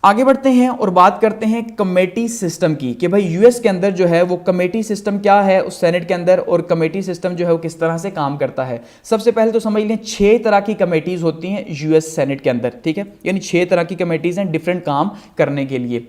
आगे बढ़ते हैं और बात करते हैं कमेटी सिस्टम की, कि भाई यूएस के अंदर जो है वो कमेटी सिस्टम क्या है उस सेनेट के अंदर, और कमेटी सिस्टम जो है वो किस तरह से काम करता है। सबसे पहले तो समझ लें 6 तरह की कमेटीज होती हैं यूएस सेनेट के अंदर, ठीक है, यानी 6 तरह की कमेटीज हैं डिफरेंट काम करने के लिए।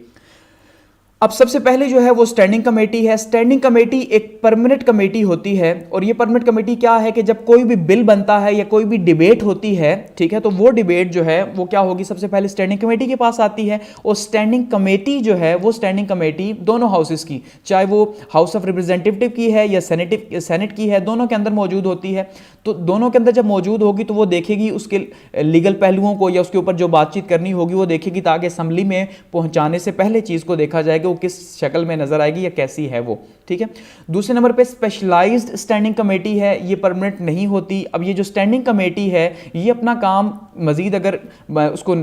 अब सबसे पहले जो है वो स्टैंडिंग कमेटी है। स्टैंडिंग कमेटी एक परमानेंट कमेटी होती है, और ये परमानेंट कमेटी क्या है कि जब कोई भी बिल बनता है या कोई भी डिबेट होती है, ठीक है, तो वो डिबेट जो है वो क्या होगी, सबसे पहले स्टैंडिंग कमेटी के पास आती है। और स्टैंडिंग कमेटी जो है वो स्टैंडिंग कमेटी दोनों हाउसेस की, चाहे वो हाउस ऑफ रिप्रेजेंटेटिव की है या सेनेट की है, दोनों के अंदर मौजूद होती है। तो दोनों के अंदर जब मौजूद होगी तो वो देखेगी उसके लीगल पहलुओं को, या उसके ऊपर जो बातचीत करनी होगी वो देखेगी, ताकि असेंबली में पहुंचाने से पहले चीज़ को देखा जाएगा वो किस शक्ल में नजर आएगी या कैसी है वो, ठीक है। दूसरे नंबर पे स्पेशलाइज्ड स्टैंडिंग कमेटी है, ये परमानेंट नहीं होती। अब ये जो स्टैंडिंग कमेटी है ये अपना काम मजीद अगर उसको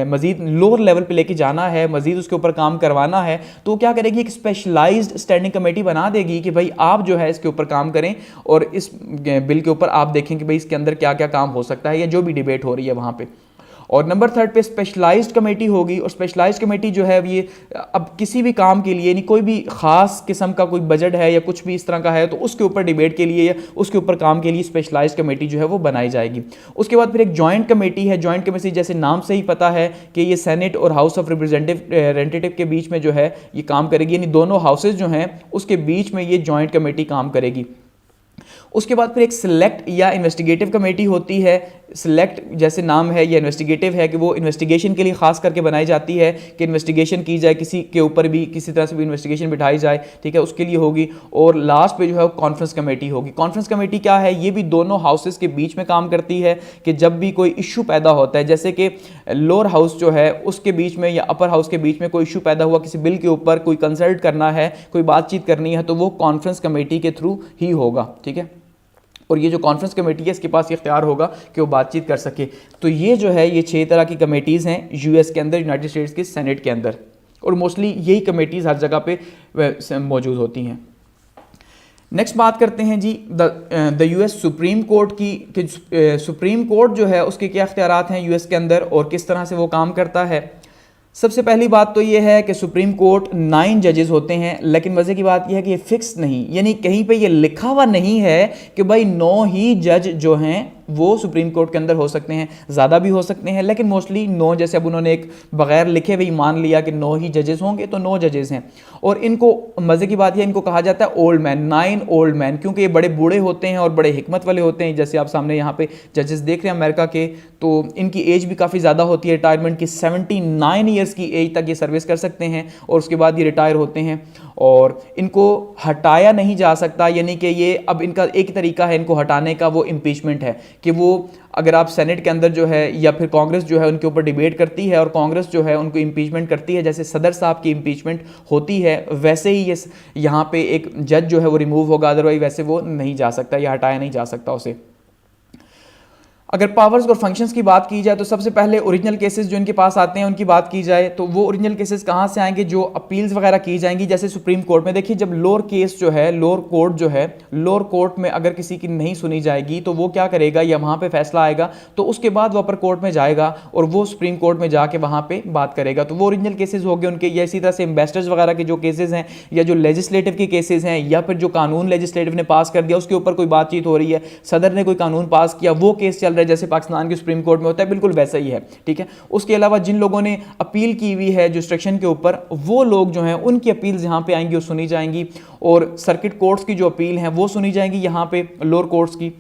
मजीद लोअर लेवल पे लेके जाना है, मजीद उसके ऊपर काम करवाना है, तो क्या करेगी, एक स्पेशलाइज्ड स्टैंडिंग कमेटी बना देगी कि भाई आप जो है इसके ऊपर काम करें और इस बिल के ऊपर आप देखें कि भाई इसके अंदर क्या क्या काम हो सकता है या जो भी डिबेट हो रही है वहां पे। और नंबर 3 पे स्पेशलाइज्ड कमेटी होगी, और स्पेशलाइज्ड कमेटी जो है ये अब किसी भी काम के लिए, यानी कोई भी खास किस्म का कोई बजट है या कुछ भी इस तरह का है, तो उसके ऊपर डिबेट के लिए या उसके ऊपर काम के लिए स्पेशलाइज्ड कमेटी जो है वो बनाई जाएगी। उसके बाद फिर एक जॉइंट कमेटी है। जॉइंट कमेटी जैसे नाम से ही पता है कि ये सेनेट और हाउस ऑफ रिप्रेजेंटेटिव के बीच में जो है ये काम करेगी, यानी दोनों हाउसेज जो हैं उसके बीच में ये जॉइंट कमेटी काम करेगी। उसके बाद फिर एक सिलेक्ट या इन्वेस्टिगेटिव कमेटी होती है। सिलेक्ट जैसे नाम है या इन्वेस्टिगेटिव है कि वो इन्वेस्टिगेशन के लिए खास करके बनाई जाती है कि इन्वेस्टिगेशन की जाए, किसी के ऊपर भी किसी तरह से भी इन्वेस्टिगेशन बिठाई जाए, ठीक है, उसके लिए होगी। और लास्ट पे जो है कॉन्फ्रेंस कमेटी होगी। कॉन्फ्रेंस कमेटी क्या है, ये भी दोनों हाउसेस के बीच में काम करती है कि जब भी कोई इशू पैदा होता है, जैसे कि लोअर हाउस जो है उसके बीच में या अपर हाउस के बीच में कोई इशू पैदा हुआ, किसी बिल के ऊपर कोई कंसल्ट करना है, कोई बातचीत करनी है, तो वो कॉन्फ्रेंस कमेटी के थ्रू ही होगा, ठीक है। और ये जो कॉन्फ्रेंस कमेटी है इसके पास ये इख्तियार होगा कि वो बातचीत कर सके। तो ये जो है ये 6 तरह की कमेटीज़ हैं यूएस के अंदर, यूनाइटेड स्टेट्स के सेनेट के अंदर, और मोस्टली यही कमेटीज़ हर जगह पे मौजूद होती हैं। नेक्स्ट बात करते हैं जी द यूएस सुप्रीम कोर्ट की, कि सुप्रीम कोर्ट जो है उसके क्या इख्तियारात हैं यूएस के अंदर और किस तरह से वो काम करता है। सबसे पहली बात तो ये है कि सुप्रीम कोर्ट 9 जजेस होते हैं, लेकिन मज़े की बात यह है कि ये फिक्स नहीं, यानी कहीं पे ये लिखा हुआ नहीं है कि भाई 9 ही जज जो हैं वो सुप्रीम कोर्ट के अंदर हो सकते हैं, ज़्यादा भी हो सकते हैं, लेकिन मोस्टली 9, जैसे अब उन्होंने एक बगैर लिखे हुए मान लिया कि 9 ही जजेस होंगे, तो 9 जजेस हैं। और इनको मज़े की बात यह, इनको कहा जाता है ओल्ड मैन, 9 ओल्ड मैन, क्योंकि ये बड़े बूढ़े होते हैं और बड़े हिकमत वाले होते हैं। जैसे आप सामने यहाँ पे जजेस देख रहे हैं अमेरिका के, तो इनकी एज भी काफ़ी ज़्यादा होती है, रिटायरमेंट की 79 ईयर्स की एज तक ये सर्विस कर सकते हैं और उसके बाद ये रिटायर होते हैं, और इनको हटाया नहीं जा सकता। यानी कि ये अब इनका एक तरीका है इनको हटाने का, वो इम्पीचमेंट है, कि वो अगर आप सेनेट के अंदर जो है या फिर कांग्रेस जो है उनके ऊपर डिबेट करती है और कांग्रेस जो है उनको इम्पीचमेंट करती है, जैसे सदर साहब की इम्पीचमेंट होती है, वैसे ही ये यहाँ पे एक जज जो है वो रिमूव होगा, अदरवाइज वैसे वो नहीं जा सकता या हटाया नहीं जा सकता उसे। अगर पावर्स और फंक्शंस की बात की जाए तो सबसे पहले ओरिजिनल केसेस जो इनके पास आते हैं उनकी बात की जाए तो वो ओरिजिनल केसेस कहाँ से आएंगे, जो अपील्स वगैरह की जाएंगी। जैसे सुप्रीम कोर्ट में देखिए, जब लोअर केस जो है, लोअर कोर्ट जो है, लोअर कोर्ट में अगर किसी की नहीं सुनी जाएगी तो वो क्या करेगा, या वहाँ पे फैसला आएगा तो उसके बाद वो अपर कोर्ट में जाएगा और वो सुप्रीम कोर्ट में जाके वहाँ पे बात करेगा। तो वो ओरिजिनल केसेस हो गए उनके। या इसी तरह से एम्बेसडर्स वगैरह के जो केसेस हैं, या जो लेजिस्लेटिव के केसेस हैं, या फिर जो कानून लेजिस्लेटिव ने पास कर दिया उसके ऊपर कोई बातचीत हो रही है, सदर ने कोई कानून पास किया, वो केस चल रहा है, जैसे पाकिस्तान के सुप्रीम कोर्ट में होता है, बिल्कुल वैसा ही है। ठीक है। उसके अलावा जिन लोगों ने अपील की हुई है जुरिस्डिक्शन के ऊपर, वो लोग जो हैं उनकी अपील्स यहां पे आएंगी और सुनी जाएंगी, और सर्किट कोर्ट्स की जो अपील हैं वो सुनी जाएंगी यहां पे लोअर कोर्ट्स की।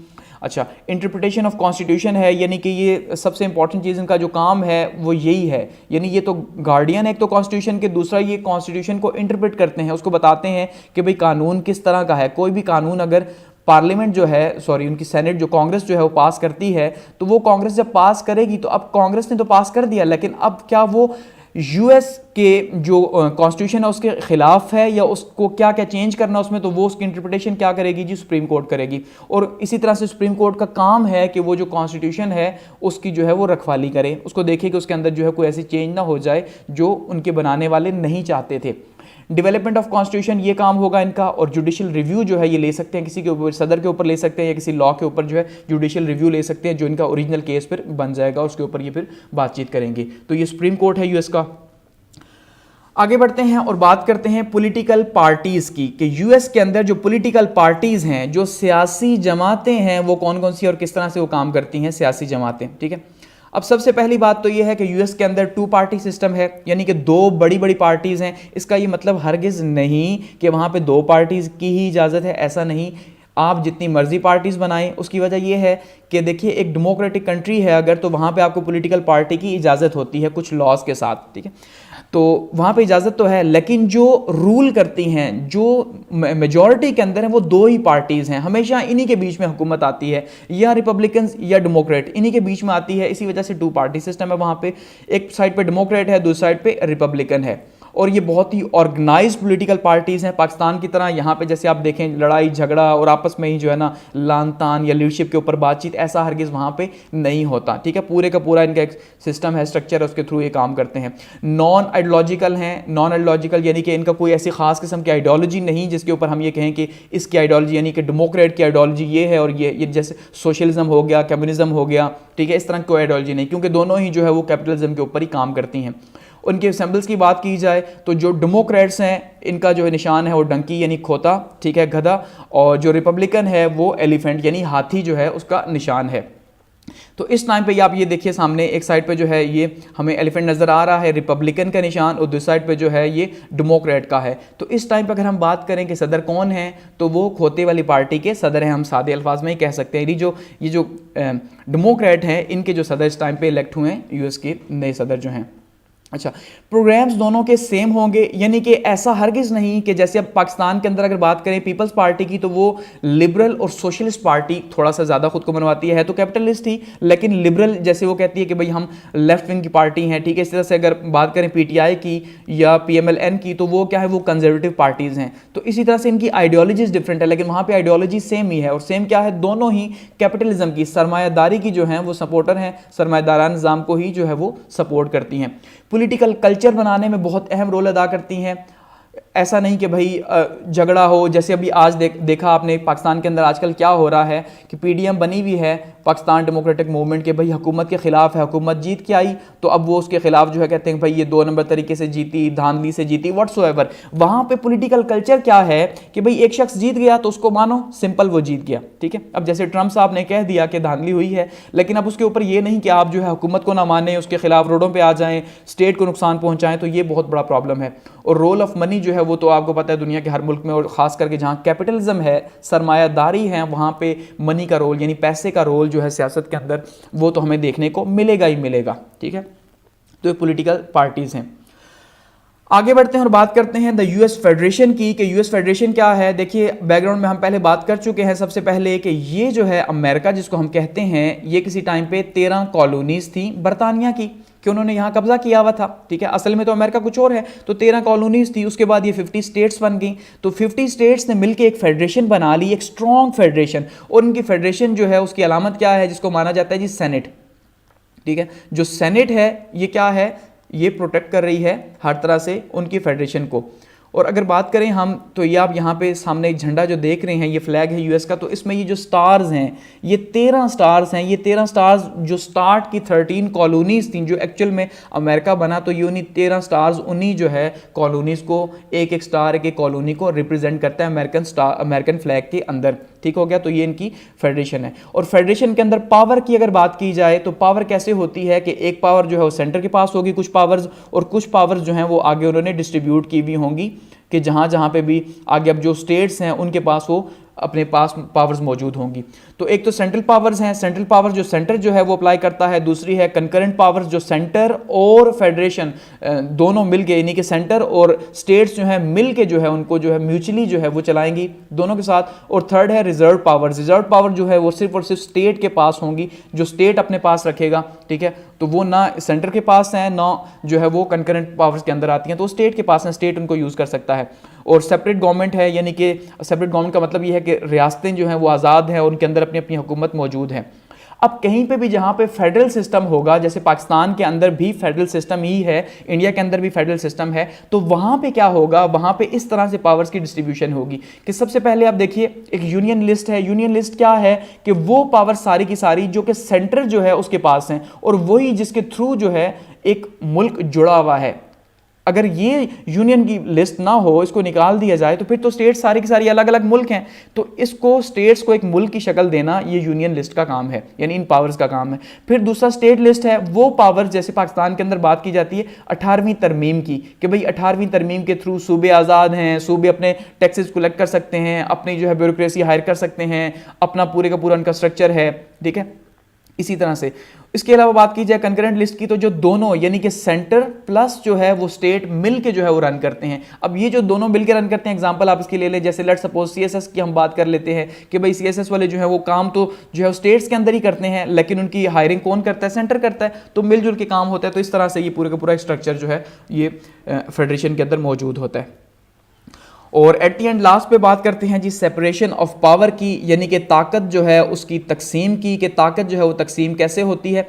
अच्छा, इंटरप्रिटेशन ऑफ कॉन्स्टिट्यूशन है, यानी कि ये सबसे इंपॉर्टेंट चीज़ इनका जो काम है वो यही है। यानी ये तो गार्डियन है एक तो कॉन्स्टिट्यूशन के, दूसरा ये कॉन्स्टिट्यूशन को इंटरप्रेट करते हैं, उसको बताते हैं कि भाई कानून किस तरह का है। कोई भी कानून अगर पार्लियामेंट जो है, सॉरी उनकी सेनेट जो कांग्रेस जो है वो पास करती है, तो वो कांग्रेस जब पास करेगी तो अब कांग्रेस ने तो पास कर दिया, लेकिन अब क्या वो यूएस के जो कॉन्स्टिट्यूशन है उसके खिलाफ है, या उसको क्या क्या चेंज करना उसमें, तो वो उसकी इंटरप्रिटेशन क्या करेगी जी, सुप्रीम कोर्ट करेगी। और इसी तरह से सुप्रीम कोर्ट का काम है कि वो जो कॉन्स्टिट्यूशन है उसकी जो है वो रखवाली करे, उसको देखे कि उसके अंदर जो है कोई ऐसी चेंज ना हो जाए जो उनके बनाने वाले नहीं चाहते थे। डेवलपमेंट ऑफ कॉन्स्टिट्यूशन ये काम होगा इनका, और जुडिशियल रिव्यू जो है ये ले सकते हैं किसी के ऊपर, सदर के ऊपर ले सकते हैं या किसी लॉ के ऊपर जो है जुडिशियल रिव्यू ले सकते हैं, जो इनका ओरिजिनल केस फिर बन जाएगा, उसके ऊपर ये फिर बातचीत करेंगे। तो ये सुप्रीम कोर्ट है यूएस का। आगे बढ़ते हैं और बात करते हैं पॉलिटिकल पार्टीज की, कि यूएस के अंदर जो पॉलिटिकल पार्टीज हैं, जो सियासी जमातें हैं, वो कौन कौन सी और किस तरह से वो काम करती हैं सियासी जमातें। ठीक है। अब सबसे पहली बात तो ये है कि यूएस के अंदर 2 पार्टी सिस्टम है, यानी कि 2 बड़ी बड़ी पार्टीज हैं। इसका ये मतलब हरगिज नहीं कि वहाँ पे 2 पार्टीज की ही इजाज़त है, ऐसा नहीं। आप जितनी मर्जी पार्टीज बनाएं, उसकी वजह यह है कि देखिए एक डेमोक्रेटिक कंट्री है अगर, तो वहाँ पे आपको पॉलिटिकल पार्टी की इजाज़त होती है कुछ लॉज के साथ। ठीक है। तो वहाँ पे इजाज़त तो है, लेकिन जो रूल करती हैं, जो मेजॉरिटी के अंदर हैं, वो 2 ही पार्टीज़ हैं। हमेशा इन्हीं के बीच में हुकूमत आती है, या रिपब्लिकन्स या डेमोक्रेट, इन्हीं के बीच में आती है। इसी वजह से 2 पार्टी सिस्टम है वहाँ पे। एक साइड पे डेमोक्रेट है, दूसरी साइड पे रिपब्लिकन है, और ये बहुत ही ऑर्गेनाइज पॉलिटिकल पार्टीज़ हैं पाकिस्तान की तरह। यहाँ पे जैसे आप देखें लड़ाई झगड़ा और आपस में ही जो है ना लान तान या लीडरशिप के ऊपर बातचीत, ऐसा हरगिज़ वहाँ पे नहीं होता। ठीक है। पूरे का पूरा इनका एक सिस्टम है, स्ट्रक्चर है, उसके थ्रू ये काम करते हैं। नॉन आइडियोलॉजिकल हैं। नॉन आइडियोलॉजिकल यानी कि इनका कोई ऐसी खास किस्म की आइडियोलॉजी नहीं जिसके ऊपर हम ये कहें कि इसकी आइडियोलॉजी, यानी कि डेमोक्रेट की आइडियोलॉजी ये है और ये जैसे सोशलिज्म हो गया, कम्युनिज्म हो गया। ठीक है। इस तरह की कोई आइडियोलॉजी नहीं, क्योंकि दोनों ही जो है वो कैपिटलिज्म के ऊपर ही काम करती हैं। उनके सिंबल्स की बात की जाए तो जो डेमोक्रेट्स हैं इनका जो निशान है वो डंकी यानी खोता, ठीक है, गधा, और जो रिपब्लिकन है वो एलिफेंट यानी हाथी जो है उसका निशान है। तो इस टाइम पे आप ये देखिए सामने एक साइड पे जो है ये हमें एलिफेंट नज़र आ रहा है, रिपब्लिकन का निशान, और दूसरी साइड पे जो है ये डेमोक्रेट का है। तो इस टाइम पे अगर हम बात करें कि सदर कौन है, तो वो खोते वाली पार्टी के सदर हैं, हम सादे अल्फाज में ही कह सकते हैं। ये जो डेमोक्रेट हैं इनके जो सदर इस टाइम पे इलेक्ट हुए हैं यूएस के नए सदर जो हैं। अच्छा, प्रोग्राम्स दोनों के सेम होंगे, यानी कि ऐसा हरगिज़ नहीं कि जैसे अब पाकिस्तान के अंदर अगर बात करें पीपल्स पार्टी की, तो वो लिबरल और सोशलिस्ट पार्टी थोड़ा सा ज़्यादा खुद को मनवाती है तो कैपिटलिस्ट ही, लेकिन लिबरल जैसे वो कहती है कि भाई हम लेफ्ट विंग की पार्टी हैं, ठीक है। इस तरह से अगर बात करें पीटीआई की या पीएमएलएन की, तो वो क्या है, वो कंजर्वेटिव पार्टीज़ हैं। तो इसी तरह से इनकी आइडियोलॉजीज डिफरेंट है, लेकिन वहाँ पर आइडियोलॉजी सेम ही है। और सेम क्या है, दोनों ही कैपिटलिज्म की, सरमायादारी की जो है वो सपोर्टर हैं, सरमायादाराना निज़ाम को ही जो है वो सपोर्ट करती हैं। पॉलिटिकल कल्चर बनाने में बहुत अहम रोल अदा करती हैं। ऐसा नहीं कि भाई झगड़ा हो, जैसे अभी आज देखा आपने पाकिस्तान के अंदर आजकल क्या हो रहा है कि पीडीएम बनी हुई है पाकिस्तान डेमोक्रेटिक मूवमेंट के, भाई हुकूमत के खिलाफ है, हुकूमत जीत के आई तो अब वो उसके खिलाफ जो है कहते हैं भाई ये 2 नंबर तरीके से जीती, धांधली से जीती, व्हाट्सोएवर। वहाँ पे पॉलिटिकल कल्चर क्या है कि भाई एक शख्स जीत गया तो उसको मानो सिंपल वो जीत गया, ठीक है। अब जैसे ट्रंप साहब ने कह दिया कि धांधली हुई है, लेकिन अब उसके ऊपर ये नहीं कि आप जो है हुकूमत को ना माने, उसके खिलाफ रोडों पर आ जाएँ, स्टेट को नुकसान पहुँचाएँ, तो ये बहुत बड़ा प्रॉब्लम है। और रोल ऑफ मनी जो है वो तो आपको पता है दुनिया के हर मुल्क में, और ख़ास करके जहाँ कैपिटलिज्म है, सरमायादारी है, वहाँ पे मनी का रोल यानी पैसे का रोल जो है सियासत के अंदर वो तो हमें देखने को मिलेगा ही मिलेगा, ठीक है। तो ये पॉलिटिकल पार्टीज़ हैं। आगे बढ़ते हैं और बात करते हैं द यूएस फेडरेशन की, कि यूएस फेडरेशन क्या है। देखिए बैकग्राउंड में हम पहले बात कर चुके हैं सबसे पहले कि ये जो है अमेरिका जिसको हम कहते हैं, ये किसी टाइम पे 13 कॉलोनीज थी बरतानिया की, कि उन्होंने यहाँ कब्जा किया हुआ था, ठीक है। असल में तो अमेरिका कुछ और है, तो 13 कॉलोनीज थी, उसके बाद ये 50 स्टेट्स बन गई। तो 50 स्टेट्स ने मिलकर एक फेडरेशन बना ली, एक स्ट्रॉन्ग फेडरेशन। और उनकी फेडरेशन जो है उसकी अलामत क्या है, जिसको माना जाता है जी सेनेट, ठीक है। जो सेनेट है ये क्या है, ये प्रोटेक्ट कर रही है हर तरह से उनकी फेडरेशन को। और अगर बात करें हम, तो ये आप यहाँ पे सामने एक झंडा जो देख रहे हैं, ये फ्लैग है यूएस का, तो इसमें ये जो स्टार्स हैं ये 13 स्टार्स हैं। ये 13 स्टार्स जो स्टार्ट की 13 कॉलोनीज थी, जो एक्चुअल में अमेरिका बना, तो ये उन्हीं 13 स्टार्स उन्हीं जो है कॉलोनीज को, एक एक स्टार एक एक कॉलोनी को रिप्रेजेंट करता है अमेरिकन फ्लैग के अंदर, ठीक हो गया। तो ये इनकी फेडरेशन है। और फेडरेशन के अंदर पावर की अगर बात की जाए तो पावर कैसे होती है कि एक पावर जो है वो सेंटर के पास होगी कुछ पावर्स, और कुछ पावर्स जो हैं वो आगे उन्होंने डिस्ट्रीब्यूट की भी होंगी, कि जहाँ जहाँ पे भी आगे अब जो स्टेट्स हैं उनके पास वो अपने पास पावर्स मौजूद होंगी। तो एक तो सेंट्रल पावर्स हैं, सेंट्रल पावर जो सेंटर जो है वो अप्लाई करता है, दूसरी है कंकरेंट पावर्स जो सेंटर और फेडरेशन दोनों मिल के, यानी कि सेंटर और स्टेट्स जो है मिल के जो है उनको जो है म्यूचुअली जो है वो चलाएंगी दोनों के साथ। और थर्ड है रिजर्व पावर्स। रिजर्व पावर जो है वो सिर्फ और सिर्फ स्टेट के पास होंगी, जो स्टेट अपने पास रखेगा, ठीक है। तो वो ना सेंटर के पास है ना जो है वो कंकरेंट पावर्स के अंदर आती हैं, तो स्टेट के पास है, स्टेट उनको यूज़ कर सकता है। और सेपरेट गवर्नमेंट है, यानी कि सेपरेट गवर्नमेंट का मतलब ये है कि रियासतें जो हैं वो आज़ाद हैं और उनके अंदर अपनी अपनी हुकूमत मौजूद है। अब कहीं पे भी जहाँ पे फेडरल सिस्टम होगा, जैसे पाकिस्तान के अंदर भी फेडरल सिस्टम ही है, इंडिया के अंदर भी फेडरल सिस्टम है, तो वहाँ पे क्या होगा, वहाँ पे इस तरह से पावर्स की डिस्ट्रीब्यूशन होगी कि सबसे पहले आप देखिए एक यूनियन लिस्ट है। यूनियन लिस्ट क्या है कि वो पावर सारी की सारी जो कि सेंटर जो है उसके पास हैं, और वही जिसके थ्रू जो है एक मुल्क जुड़ा हुआ है। अगर ये यूनियन की लिस्ट ना हो, इसको निकाल दिया जाए, तो फिर तो स्टेट्स सारी की सारी अलग अलग मुल्क हैं। तो इसको स्टेट्स को एक मुल्क की शक्ल देना ये यूनियन लिस्ट का काम है, यानी इन पावर्स का काम है। फिर दूसरा स्टेट लिस्ट है, वो पावर जैसे पाकिस्तान के अंदर बात की जाती है 18वीं तरमीम की, कि भाई 18वीं तरमीम के थ्रू सूबे आज़ाद हैं, सूबे अपने टैक्सेस कलेक्ट कर सकते हैं, अपनी जो है ब्यूरोक्रेसी हायर कर सकते हैं, अपना पूरे का पूरा उनका स्ट्रक्चर है, ठीक है। इसी तरह से इसके अलावा बात की जाए कंकरेंट लिस्ट की, तो जो दोनों यानी कि सेंटर प्लस जो है वो स्टेट मिल के जो है वो रन करते हैं। अब ये जो दोनों मिल के रन करते हैं, एग्जांपल आप इसके ले लें, जैसे लेट्स सपोज सीएसएस की हम बात कर लेते हैं कि भाई सीएसएस वाले जो है वो काम तो जो है स्टेट्स के अंदर ही करते हैं, लेकिन उनकी हायरिंग कौन करता है, सेंटर करता है, तो मिलजुल के काम होता है। तो इस तरह से ये पूरे का पूरा स्ट्रक्चर जो है ये फेडरेशन के अंदर मौजूद होता है। और एट दी एंड लास्ट पे बात करते हैं जी सेपरेशन ऑफ पावर की, यानी कि ताकत जो है उसकी तकसीम की, कि ताकत जो है वो तकसीम कैसे होती है।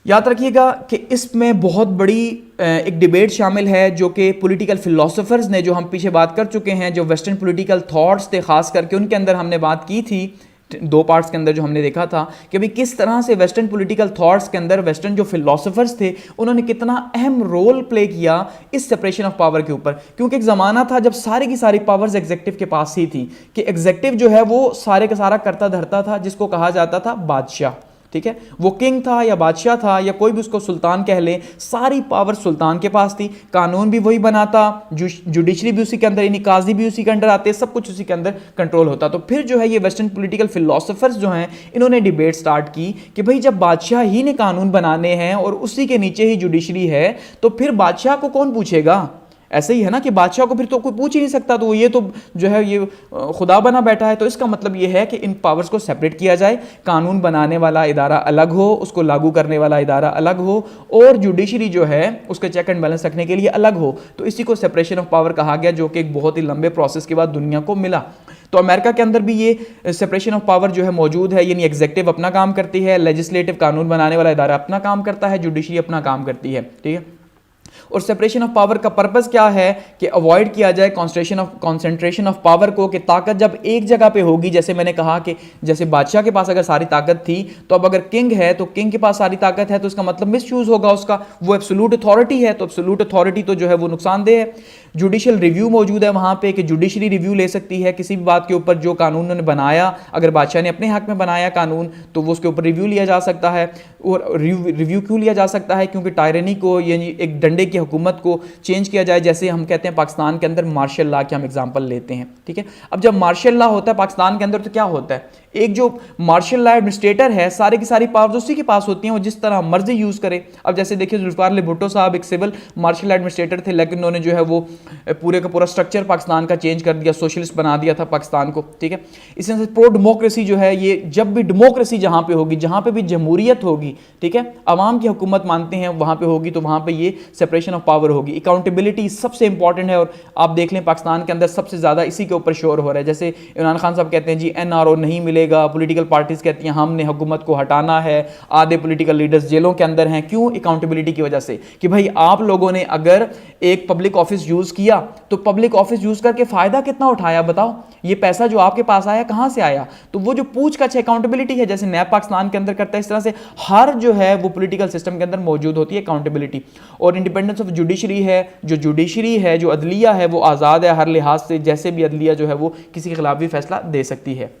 याद रखिएगा कि इसमें बहुत बड़ी एक डिबेट शामिल है जो कि पॉलिटिकल फिलोसोफर्स ने, जो हम पीछे बात कर चुके हैं, जो वेस्टर्न पॉलिटिकल थॉट्स थे खास करके, उनके अंदर हमने बात की थी 2 पार्ट्स के अंदर, जो हमने देखा था कि भाई किस तरह से वेस्टर्न पॉलिटिकल थॉट्स के अंदर वेस्टर्न जो फिलोसोफर्स थे उन्होंने कितना अहम रोल प्ले किया इस सेपरेशन ऑफ पावर के ऊपर। क्योंकि एक ज़माना था जब सारी की सारी पावर्स एग्जेक्टिव के पास ही थी, कि एग्जेक्टिव जो है वो सारे का सारा करता धरता था, जिसको कहा जाता था बादशाह। ठीक है, वो किंग था या बादशाह था या कोई भी उसको सुल्तान कह ले, सारी पावर सुल्तान के पास थी, कानून भी वही बनाता, जुडिशरी भी उसी के अंदर, यानी काजी भी उसी के अंदर आते, सब कुछ उसी के अंदर कंट्रोल होता। तो फिर जो है ये वेस्टर्न पॉलिटिकल फिलोसोफर्स जो हैं इन्होंने डिबेट स्टार्ट की कि भाई जब बादशाह ही ने कानून बनाने हैं और उसी के नीचे ही जुडिशरी है, तो फिर बादशाह को कौन पूछेगा? ऐसे ही है ना कि बादशाह को फिर तो कोई पूछ ही नहीं सकता, तो ये तो जो है ये खुदा बना बैठा है। तो इसका मतलब ये है कि इन पावर्स को सेपरेट किया जाए, कानून बनाने वाला इदारा अलग हो, उसको लागू करने वाला इदारा अलग हो, और जुडिशरी जो है उसके चेक एंड बैलेंस रखने के लिए अलग हो। तो इसी को सेपरेशन ऑफ पावर कहा गया, जो कि एक बहुत ही लंबे प्रोसेस के बाद दुनिया को मिला। तो अमेरिका के अंदर भी ये सेपरेशन ऑफ पावर जो है मौजूद है, यानी एग्जीक्यूटिव अपना काम करती है, लेजिस्लेटिव कानून बनाने वाला इदारा अपना काम करता है, जुडिशरी अपना काम करती है, ठीक है। और सेपरेशन ऑफ पावर का पर्पस क्या है कि अवॉइड किया जाए कॉन्सेंट्रेशन ऑफ पावर को, कि ताकत जब एक जगह पे होगी, जैसे मैंने कहा कि जैसे बादशाह के पास अगर सारी ताकत थी, तो अब अगर किंग है तो किंग के पास सारी ताकत है, तो इसका मतलब मिसयूज होगा उसका, वो एब्सोल्यूट अथॉरिटी है, तो एब्सोल्यूट अथॉरिटी तो जो है वो नुकसानदेह है। जुडिशियल रिव्यू मौजूद है वहां पे कि जुडिशरी रिव्यू ले सकती है किसी भी बात के ऊपर जो कानून उन्होंने बनाया, अगर बादशाह ने अपने हक में बनाया कानून तो वो उसके ऊपर रिव्यू लिया जा सकता है। और रिव्यू क्यों लिया जा सकता है? क्योंकि टायरनी को, यानी एक डंडे की हुकूमत को चेंज किया जाए, जैसे हम कहते हैं पाकिस्तान के अंदर मार्शल लॉ के हम एग्जांपल लेते हैं, ठीक है। अब जब मार्शल लॉ होता है पाकिस्तान के अंदर तो क्या होता है, एक जो मार्शल लॉ एडमिनिस्ट्रेटर है सारी की सारी पावर्स उसी के पास होती हैं, वो जिस तरह मर्जी यूज करे। अब जैसे देखिए जुल्फिकार अली भुट्टो साहब एक सिविल मार्शल एडमिनिस्ट्रेटर थे, लेकिन उन्होंने जो है वो पूरे का पूरा स्ट्रक्चर पाकिस्तान का चेंज कर दिया, सोशलिस्ट बना दिया था पाकिस्तान को, ठीक है। इसी तरह से प्रो डेमोक्रेसी जो है, ये जब भी डेमोक्रेसी जहां पे होगी, जहां पे भी जमहूरियत होगी, ठीक है, अवाम की हुकूमत मानते हैं वहां पे होगी, तो वहां पे ये सेपरेशन ऑफ पावर होगी। अकाउंटेबिलिटी सबसे इंपॉर्टेंट है, और आप देख लें पाकिस्तान के अंदर सबसे ज्यादा इसी के ऊपर शोर हो रहा है। जैसे इमरान खान साहब कहते हैं जी एनआरओ नहीं मिलेगा, पॉलिटिकल पार्टीज कहती हैं हमने हुकूमत को हटाना है, आधे पॉलिटिकल लीडर्स जेलों के अंदर हैं। क्यों? अकाउंटेबिलिटी की वजह से, कि भाई आप लोगों ने अगर एक पब्लिक ऑफिस यूज किया तो पब्लिक ऑफिस यूज करके फायदा कितना उठाया, बताओ, ये पैसा जो आपके पास आया कहां से आया? तो वो जो पूछ का अकाउंटेबिलिटी है, जैसे नैब पाकिस्तान के अंदर करता है, इस तरह से हर जो है वो पॉलिटिकल सिस्टम के अंदर मौजूद होती है अकाउंटेबिलिटी। और इंडिपेंडेंस ऑफ जुडिशरी है, जो जुडिशरी है, जो अदलिया है, वो आजाद है हर लिहाज से, जैसे भी अदलिया जो है वो किसी के खिलाफ भी फैसला दे सकती है।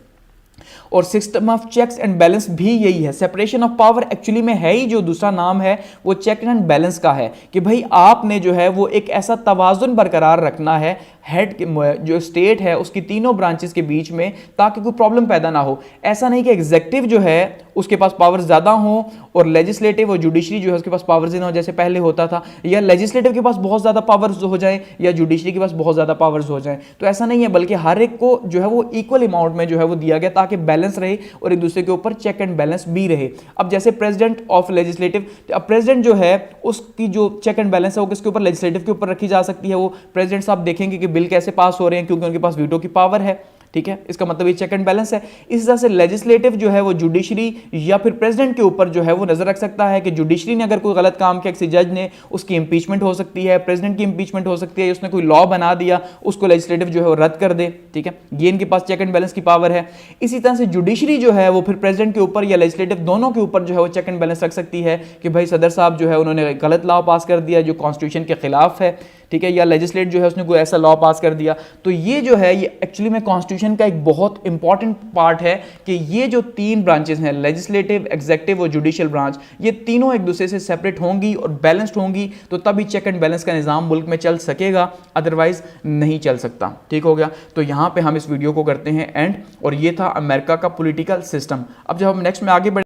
और system of checks and balance भी यही है। सेपरेशन ऑफ पावर एक्चुअली में है ही, जो दूसरा नाम है वो चेक एंड बैलेंस का है, कि भाई आपने जो है वो एक ऐसा तवाजुन बरकरार रखना है हेड जो स्टेट है उसकी तीनों ब्रांचेस के बीच में, ताकि कोई प्रॉब्लम पैदा ना हो। ऐसा नहीं कि एग्जीक्यूटिव जो है उसके पास पावर ज्यादा हो और लेजिस्लेटिव और जुडिशरी जो है उसके पास पावर्स ना हो, जैसे पहले होता था, या लेजिस्लेटिव के पास बहुत ज्यादा पावर्स हो जाए या जुडिशरी के पास बहुत ज्यादा पावर्स हो जाए। तो ऐसा नहीं है, बल्कि हर एक को जो है वो इक्वल अमाउंट में जो है वो दिया गया, ताकि बैलेंस रहे और एक दूसरे के ऊपर चेक एंड बैलेंस भी रहे। अब जैसे प्रेसिडेंट ऑफ लेजिस्लेटिव, अब प्रेसिडेंट जो है उसकी जो चेक एंड बैलेंस है वो किसके ऊपर? लेजिस्लेटिव के ऊपर रखी जा सकती है। वो प्रेसिडेंट साहब देखेंगे कि बिल कैसे पास हो रहे हैं, क्योंकि उनके पास वीटो की पावर है, ठीक है, इसका मतलब ये चेक एंड बैलेंस है। इस तरह से लेजिस्लेटिव जो है वो जुडिशरी या फिर प्रेसिडेंट के ऊपर जो है वो नजर रख सकता है कि जुडिशरी ने अगर कोई गलत काम किया, किसी जज ने, उसकी इंपीचमेंट हो सकती है, प्रेसिडेंट की इंपीचमेंट हो सकती है, उसने कोई लॉ बना दिया उसको लेजिस्लेटिव जो है वो रद्द कर दे, ठीक है, ये इनके पास चेक एंड बैलेंस की पावर है। इसी तरह से जुडिशरी जो है वो फिर प्रेसिडेंट के ऊपर या लेजिस्लेटिव दोनों के ऊपर जो है वो चेक एंड बैलेंस रख सकती है, कि भाई सदर साहब जो है उन्होंने गलत लॉ पास कर दिया जो कॉन्स्टिट्यूशन के खिलाफ है, ठीक है, या लेजिस्लेट जो है उसने कोई ऐसा लॉ पास कर दिया। तो ये जो है ये एक्चुअली में कॉन्स्टिट्यूशन का एक बहुत इंपॉर्टेंट पार्ट है, कि ये जो तीन ब्रांचेस हैं, लेजिस्लेटिव, एग्जीक्यूटिव और जुडिशियल ब्रांच, ये तीनों एक दूसरे से सेपरेट होंगी और बैलेंस्ड होंगी, तो तभी चेक एंड बैलेंस का निजाम मुल्क में चल सकेगा, अदरवाइज नहीं चल सकता। ठीक हो गया? तो यहां पे हम इस वीडियो को करते हैं एंड, और ये था अमेरिका का पॉलिटिकल सिस्टम। अब जब हम नेक्स्ट में आगे बढ़े